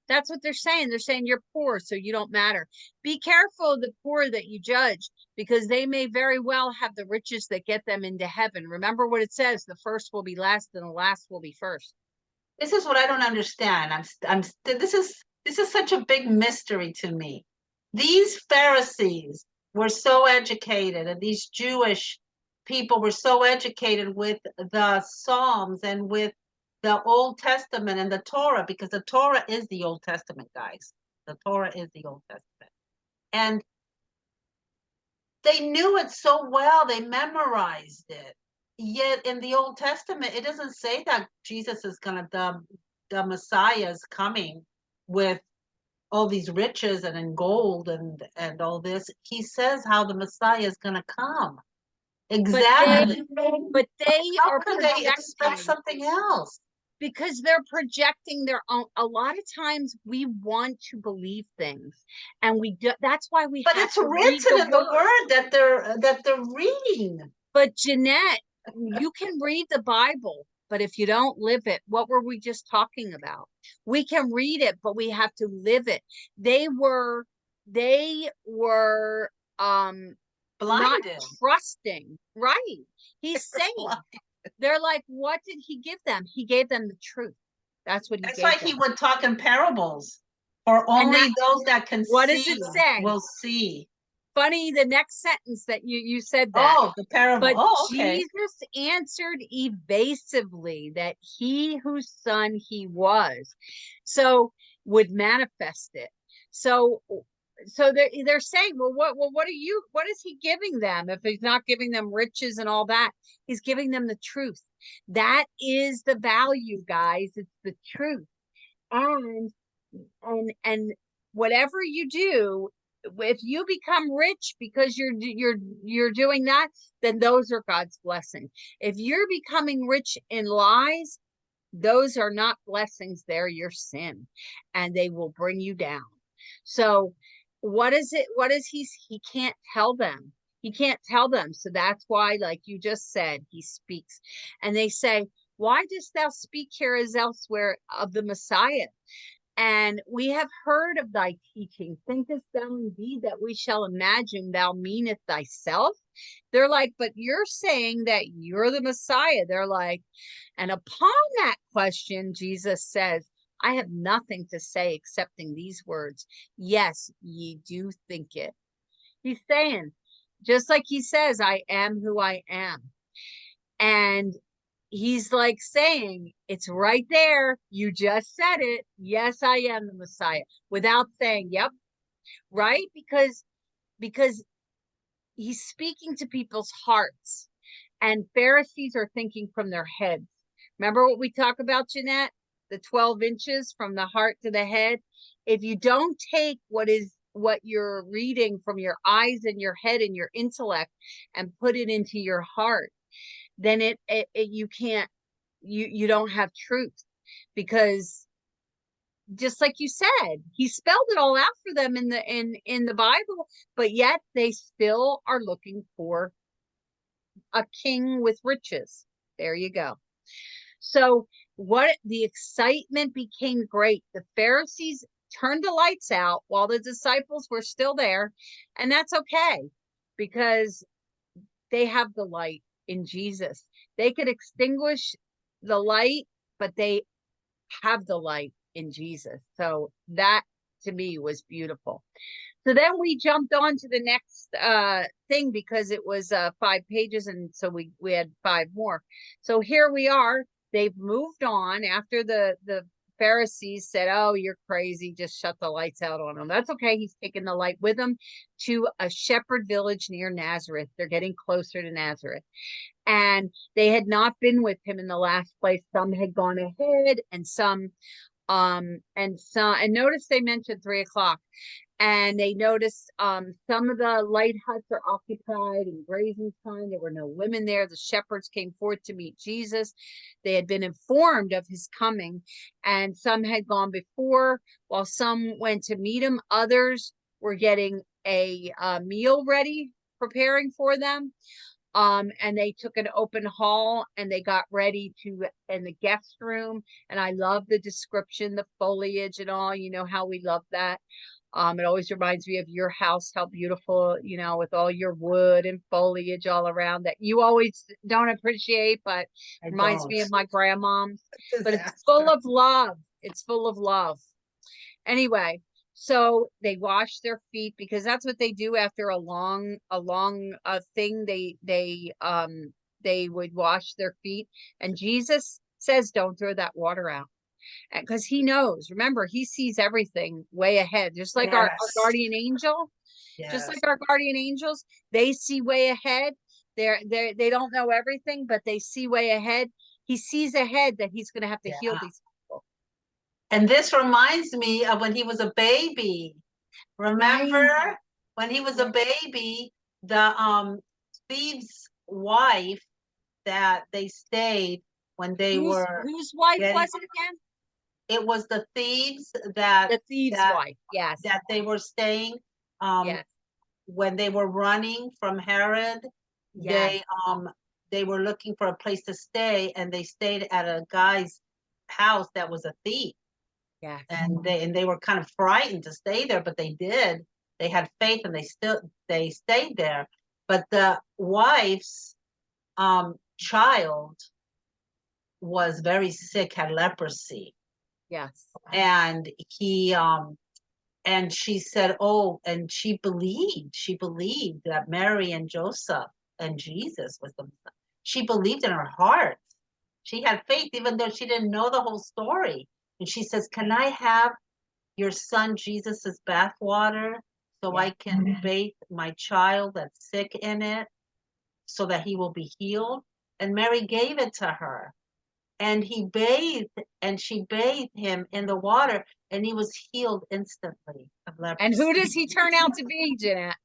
That's what they're saying. They're saying you're poor, so you don't matter. Be careful of the poor that you judge, because they may very well have the riches that get them into heaven. Remember what it says, the first will be last and the last will be first. This is what I don't understand. This is such a big mystery to me. These Pharisees were so educated, and these Jewish people were so educated with the Psalms and with the Old Testament and the Torah, because the Torah is the Old Testament, guys. The Torah is the Old Testament. And they knew it so well, they memorized it. Yet in the Old Testament, it doesn't say that Jesus is the Messiah is coming with all these riches and in gold and all this. He says how the Messiah is gonna come. Exactly. But they how could they expect something else? Because they're projecting their own. A lot of times we want to believe things, and we do. That's why we. But it's written in the word that they're reading. But Jeanette, you can read the Bible, but if you don't live it, what were we just talking about? We can read it, but we have to live it. They were blinded. Not trusting. Right. He's saying. They're like, what did he give them? He gave them the truth. That's what he gave them. That's why he would talk in parables. For only those that can see. What does it say? Will see. Funny, the next sentence that you said that. Oh, the parable. But okay. Jesus answered evasively that he whose son he was, so would manifest it. So they're saying, well, what is he giving them? If he's not giving them riches and all that, he's giving them the truth. That is the value, guys. It's the truth. And whatever you do, if you become rich because you're doing that, then those are God's blessing. If you're becoming rich in lies, those are not blessings, they're your sin, and they will bring you down. So what is he can't tell them. He can't tell them. So that's why, like you just said, he speaks. And they say, why dost thou speak here as elsewhere of the Messiah? And we have heard of thy teaching. Thinkest thou indeed that we shall imagine thou meanest thyself? They're like, but you're saying that you're the Messiah. They're like, and upon that question, Jesus says, I have nothing to say excepting these words. Yes, ye do think it. He's saying, just like he says, I am who I am. And he's like saying, it's right there. You just said it. Yes, I am the Messiah, without saying, yep, right? Because he's speaking to people's hearts, and Pharisees are thinking from their heads. Remember what we talk about, Jeanette? The 12 inches from the heart to the head. If you don't take what you're reading from your eyes and your head and your intellect and put it into your heart, then you can't, you don't have truth. Because just like you said, he spelled it all out for them in the Bible, but yet they still are looking for a king with riches. There you go. So what the excitement became great. The Pharisees turned the lights out while the disciples were still there. And that's okay, because they have the light in Jesus. They could extinguish the light, but they have the light in Jesus. So that to me was beautiful. So then we jumped on to the next thing, because it was 5 pages, and so we had 5 more. So here we are. They've moved on after the Pharisees said, "Oh, you're crazy. Just shut the lights out on him." That's okay. He's taken the light with him to a shepherd village near Nazareth. They're getting closer to Nazareth. And they had not been with him in the last place. Some had gone ahead, and and notice they mentioned 3 o'clock. And they noticed some of the light huts are occupied in grazing time. There were no women there. The shepherds came forth to meet Jesus. They had been informed of his coming, and some had gone before, while some went to meet him. Others were getting a meal ready, preparing for them. And they took an open hall, and they got ready to in the guest room. And I love the description, the foliage and all, you know how we love that. It always reminds me of your house, how beautiful, you know, with all your wood and foliage all around that you always don't appreciate, but reminds me of my grandmom's. But it's full of love. It's full of love. Anyway, so they wash their feet, because that's what they do after a long thing. They would wash their feet, and Jesus says, "Don't throw that water out." Because he knows, remember, he sees everything way ahead, just like our guardian angel. Just like our guardian angels, they see way ahead. They don't know everything, but they see way ahead. He sees ahead that he's going to have to heal these people. And this reminds me of when he was a baby. Remember when he was a baby, the thieves' wife that they stayed when they were whose wife was it again? It was the thieves wife, yes. That they were staying Yes. when they were running from Herod. Yes. They were looking for a place to stay, and they stayed at a guy's house that was a thief. Yes. And they were kind of frightened to stay there, but they did. They had faith, and they stayed there. But the wife's child was very sick, had leprosy. Yes. And and she said, oh, and she believed that Mary and Joseph and Jesus was the Messiah. She believed in her heart. She had faith, even though she didn't know the whole story. And she says, "Can I have your son Jesus's bath water so I can bathe my child that's sick in it, so that he will be healed?" And Mary gave it to her. And he bathed, and she bathed him in the water, and he was healed instantly of leprosy. And who does he turn out to be, Jeanette?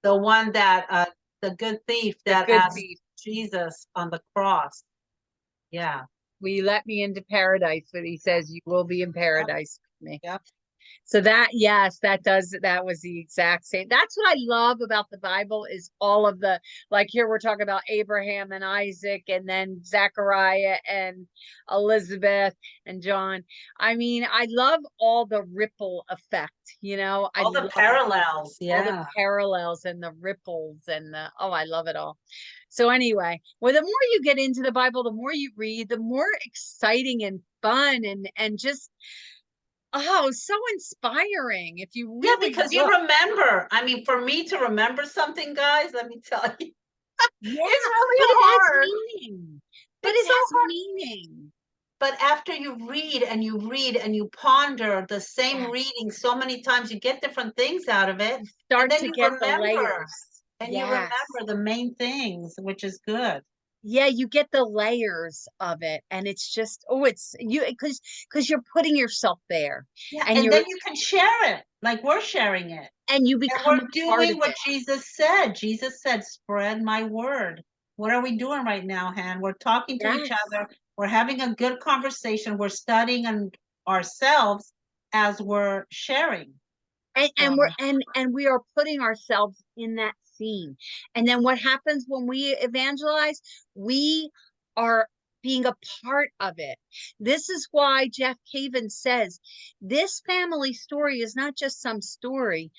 The one that, the good thief that asked Jesus on the cross. Yeah. Will you let me into paradise? But he says, "You will be in paradise with me." Yep. So that, yes, that was the exact same. That's what I love about the Bible, is all of the, like here we're talking about Abraham and Isaac, and then Zechariah and Elizabeth and John. I mean, I love all the ripple effect, you know. All the parallels, all the parallels and the ripples and I love it all. So anyway, well, the more you get into the Bible, the more you read, the more exciting and fun and just so inspiring. If you really because you remember. I mean, for me to remember something, guys, let me tell you, it's really hard. But it has meaning. But after you read and you read and you ponder the same reading so many times, you get different things out of it. Start to get the layers. And you remember the main things, which is good. Yeah, you get the layers of it, and it's just it's you because you're putting yourself there. Yeah, and then you can share it, like we're sharing it, and you become doing what Jesus said. Jesus said, "Spread my word." What are we doing right now, Han? We're talking to each other. We're having a good conversation. We're studying ourselves as we're sharing. And we are putting ourselves in that seen. And then what happens when we evangelize? We are being a part of it. This is why Jeff Caven says this family story is not just some story.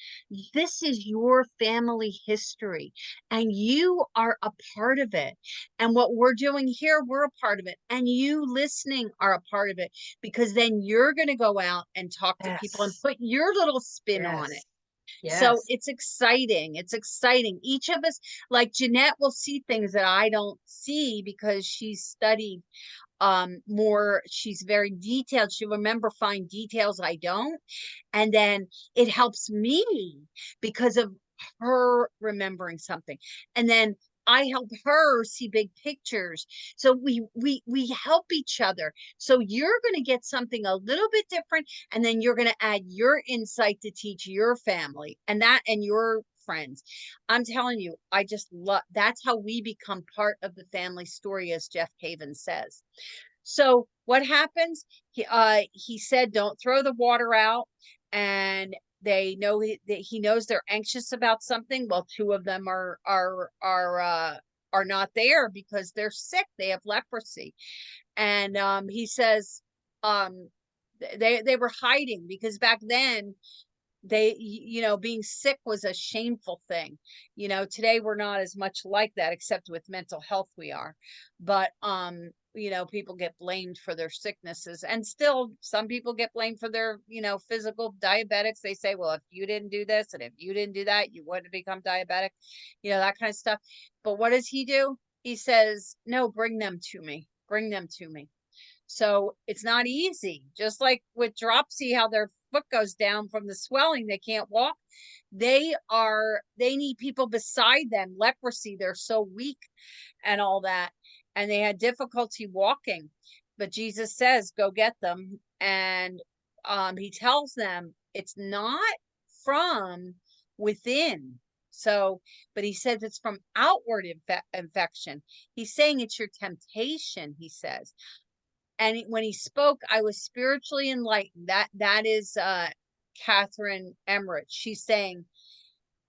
This is your family history, and you are a part of it. And what we're doing here, we're a part of it. And you listening are a part of it, because then you're going to go out and talk to people and put your little spin on it. So it's exciting. It's exciting. Each of us, like Jeanette will see things that I don't see because she's studied more. She's very detailed. She'll remember fine details I don't. And then it helps me because of her remembering something. And then I help her see big pictures. So we help each other. So you're going to get something a little bit different, and then you're going to add your insight to teach your family and your friends. I'm telling you, I just love, that's how we become part of the family story, as Jeff Caven says. So what happens? He said, don't throw the water out. And they know he knows they're anxious about something. Well, two of them are not there because they're sick. They have leprosy. And he says they were hiding because back then being sick was a shameful thing. Today we're not as much like that, except with mental health we are. But people get blamed for their sicknesses, and still some people get blamed for their physical diabetics. They say, well, if you didn't do this and if you didn't do that, you wouldn't become diabetic, that kind of stuff. But what does he do? He says, no, bring them to me. So it's not easy. Just like with dropsy, how their foot goes down from the swelling, they can't walk. They need people beside them. Leprosy, they're so weak and all that. And they had difficulty walking. But Jesus says, go get them. And he tells them it's not from within. So, but he says it's from outward infection. He's saying it's your temptation, he says. And when he spoke, I was spiritually enlightened. That is Catherine Emmerich. She's saying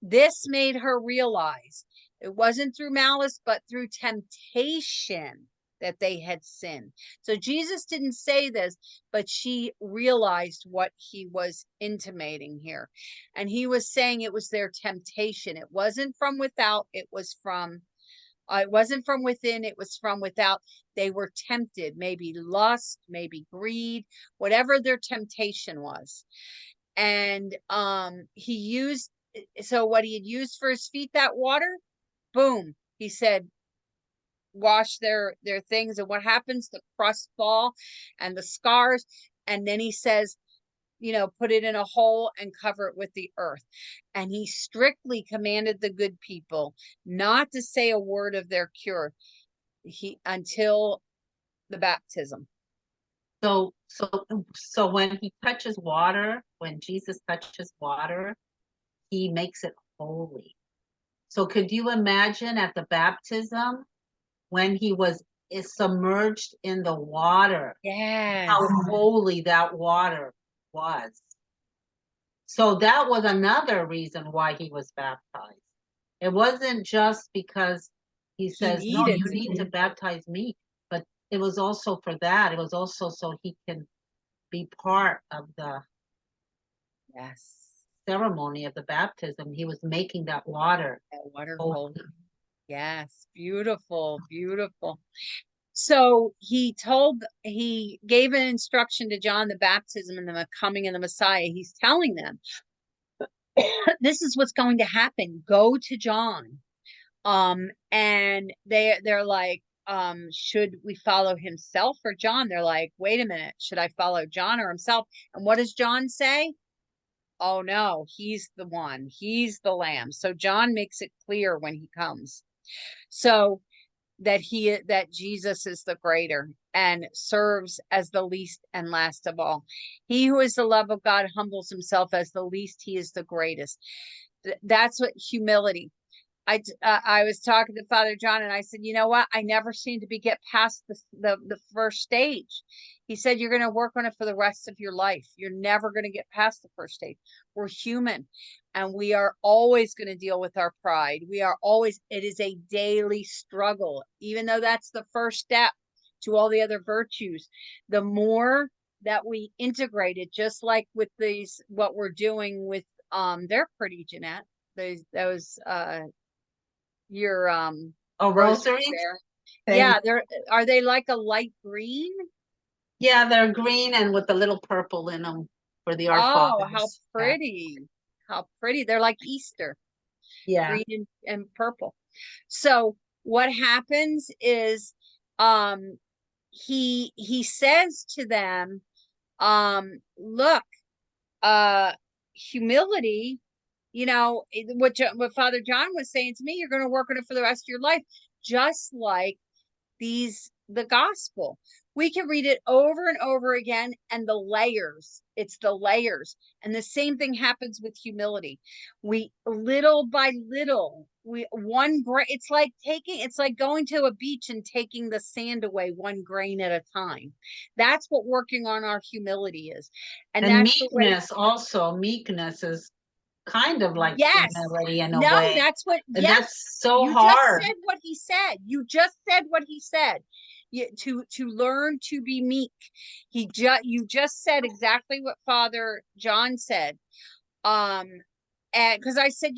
this made her realize it wasn't through malice, but through temptation that they had sinned. So Jesus didn't say this, but she realized what he was intimating here. And he was saying it was their temptation. It wasn't from without. It wasn't from within, it was from without. They were tempted, maybe lust, maybe greed, whatever their temptation was. And he used, so what he had used for his feet, that water, boom, he said, wash their things. And what happens? The crust fall and the scars. And then he says, put it in a hole and cover it with the earth. And he strictly commanded the good people not to say a word of their cure until the baptism. So when he touches water, when Jesus touches water, he makes it holy. So could you imagine at the baptism when he was submerged in the water? Yes. How holy that water was. So that was another reason why he was baptized. It wasn't just because he says, no, you need to baptize me, but it was also for that. It was also so he can be part of the ceremony of the baptism. He was making that water holy. Yes, beautiful, beautiful. So he gave an instruction to John, the baptism and the coming of the Messiah. He's telling them, this is what's going to happen. Go to John. And they're like, should we follow himself or John? They're like, wait a minute, should I follow John or himself? And what does John say? Oh no, he's the one, he's the lamb. So John makes it clear when he comes. So that Jesus is the greater and serves as the least and last of all. He who is the love of God humbles himself as the least, he is the greatest. That's what humility. I was talking to Father John and I said, you know what? I never seem to get past the first stage. He said, you're going to work on it for the rest of your life. You're never going to get past the first stage. We're human, and we are always going to deal with our pride. It is a daily struggle, even though that's the first step to all the other virtues. The more that we integrate it, just like with these, what we're doing with, they're pretty, Jeanette. Those, your, Oh, rosary rosaries? there. Thank- Yeah, are they like a light green? Yeah, they're green and with a little purple in them for the Our Oh, how Fathers. Yeah. pretty. How pretty. They're like Easter, Yeah. green and purple. So what happens is he says to them, look, humility, what Father John was saying to me, you're going to work on it for the rest of your life, just like the gospel. We can read it over and over again, and it's the layers. And the same thing happens with humility. We, little by little, it's like going to a beach and taking the sand away one grain at a time. That's what working on our humility is. And that's the way. Meekness also, meekness is kind of like Yes. humility in a No, way. that's what, And yes. that's so You hard. just said what he said. You just said what he said. To learn to be meek. You just said exactly what Father John said. And because I said,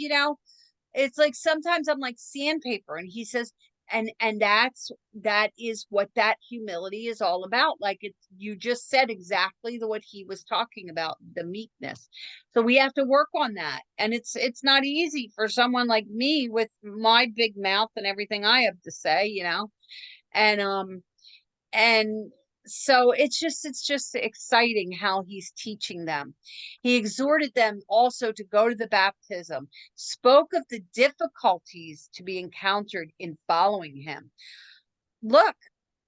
it's like sometimes I'm like sandpaper, and he says, and that is what that humility is all about. Like, you just said exactly what he was talking about, the meekness. So we have to work on that, and it's not easy for someone like me with my big mouth and everything I have to say, and and so it's just exciting how he's teaching them. He exhorted them also to go to the baptism, spoke of the difficulties to be encountered in following him. Look,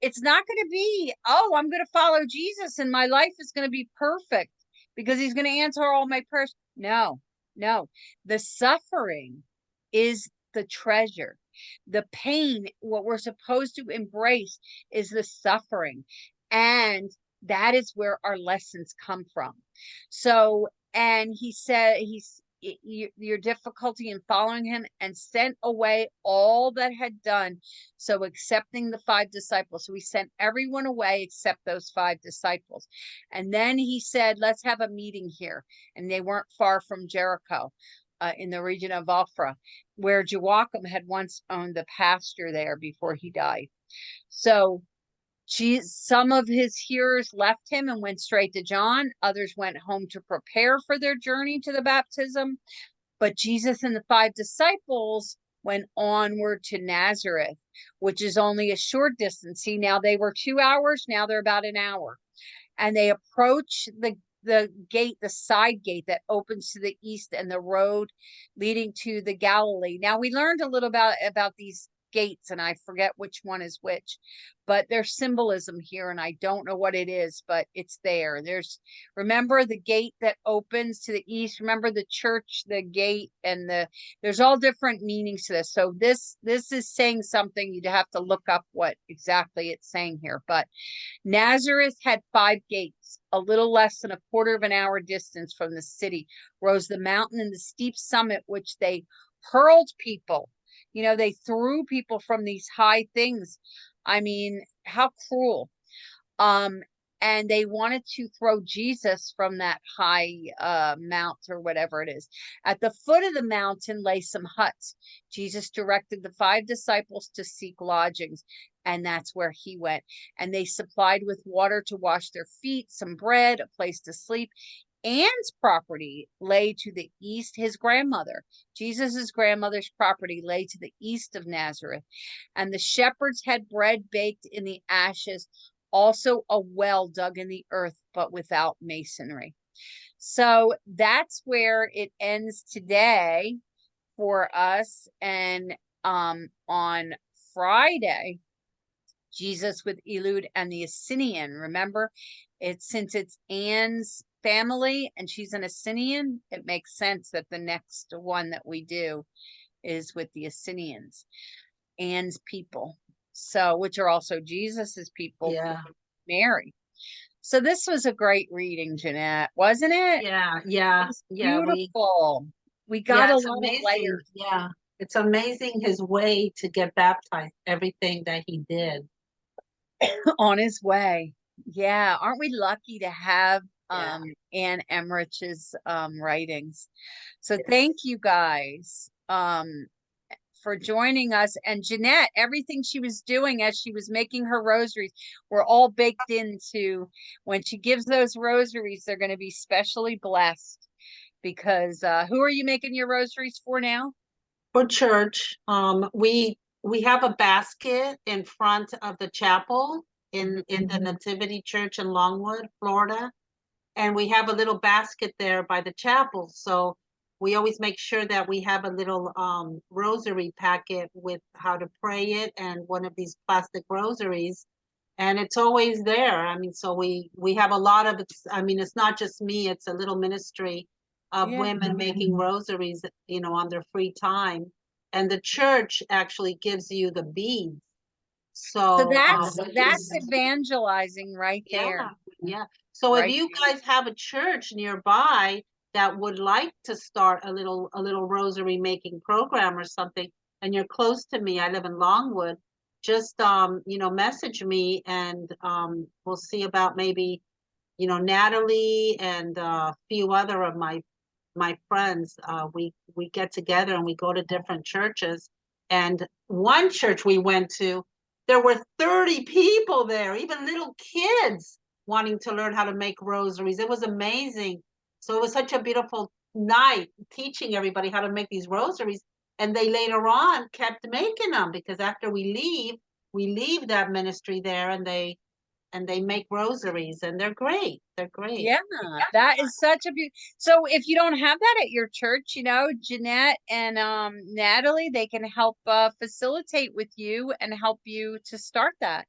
it's not going to be, oh, I'm going to follow Jesus and my life is going to be perfect because he's going to answer all my prayers. No. The suffering is the treasure. The pain, what we're supposed to embrace, is the suffering. And that is where our lessons come from. So, and he said, your difficulty in following him, and sent away all that had done so, accepting the 5 disciples. So he sent everyone away except those 5 disciples. And then he said, let's have a meeting here. And they weren't far from Jericho, in the region of Ophrah, where Joachim had once owned the pasture there before he died. So some of his hearers left him and went straight to John. Others went home to prepare for their journey to the baptism. But Jesus and the 5 disciples went onward to Nazareth, which is only a short distance. See, now they were 2 hours, now they're about an hour. And they approach the gate, the side gate that opens to the east, and the road leading to the Galilee. Now, we learned a little about these gates, and I forget which one is which, but there's symbolism here, and I don't know what it is, but it's there. Remember the gate that opens to the east, remember the church, the gate, and there's all different meanings to this. So this is saying something. You'd have to look up what exactly it's saying here. But Nazareth had 5 gates. A little less than a quarter of an hour distance from the city rose the mountain and the steep summit, which they hurled people. They threw people from these high things. I mean, how cruel. And they wanted to throw Jesus from that high mount, or whatever it is. At the foot of the mountain lay some huts. Jesus directed the 5 disciples to seek lodgings, and that's where he went. And they supplied with water to wash their feet, some bread, a place to sleep. Anne's property lay to the east. His grandmother, Jesus's grandmother's property, lay to the east of Nazareth. And the shepherds had bread baked in the ashes, also a well dug in the earth, but without masonry. So that's where it ends today for us. And on Friday, Jesus with Eliud and the Essenian. Remember, since it's Anne's family and she's an Essenian, it makes sense that the next one that we do is with the Essenians, Anne's people. So, which are also Jesus's people, Yeah. Mary. So this was a great reading, Jeanette, wasn't it? Yeah, It yeah, was yeah. beautiful. We got Yeah, a it's lot of amazing. layers Yeah, it's amazing his way to get baptized, everything that he did. on his way. Yeah, aren't we lucky to have Yeah. Anne Emmerich's writings? So Yes. thank you guys for joining us. And Jeanette, everything she was doing as she was making her rosaries were all baked into when she gives those rosaries, they're going to be specially blessed because who are you making your rosaries for now? For church, we have a basket in front of the chapel in the Nativity Church in Longwood, Florida, and we have a little basket there by the chapel. So we always make sure that we have a little rosary packet with how to pray it and one of these plastic rosaries, and it's always there. I mean, so we have a lot of it's. I mean, it's not just me; it's a little ministry of Yeah. women making rosaries, on their free time, and the church actually gives you the beads. So So that's evangelizing right yeah, there, yeah. So if right you there. guys have a church nearby that would like to start a little rosary making program or something, and you're close to me, I live in Longwood, just message me and we'll see about maybe, Natalie and a few other of my friends. We get together and we go to different churches. And one church we went to, there were 30 people there, even little kids wanting to learn how to make rosaries. It was amazing. So it was such a beautiful night teaching everybody how to make these rosaries. And they later on kept making them because after we leave that ministry there and they make rosaries and they're great. They're great. Yeah, that is such a beauty. So if you don't have that at your church, Jeanette and Natalie, they can help facilitate with you and help you to start that.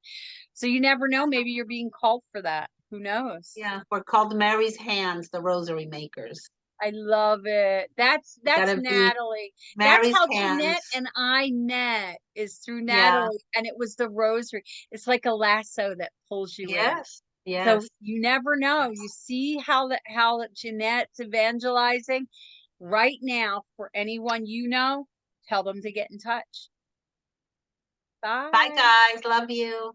So you never know, maybe you're being called for that. Who knows? Yeah, we're called Mary's Hands, the rosary makers. I love it. We That's gotta be Natalie. That's Mary's how Jeanette Hands. and I met is through Yeah. Natalie, and it was the rosary. It's like a lasso that pulls you in. Yes. So Yes. you never know. You see how Jeanette's evangelizing right now for anyone tell them to get in touch. Bye, Bye. guys. Love you.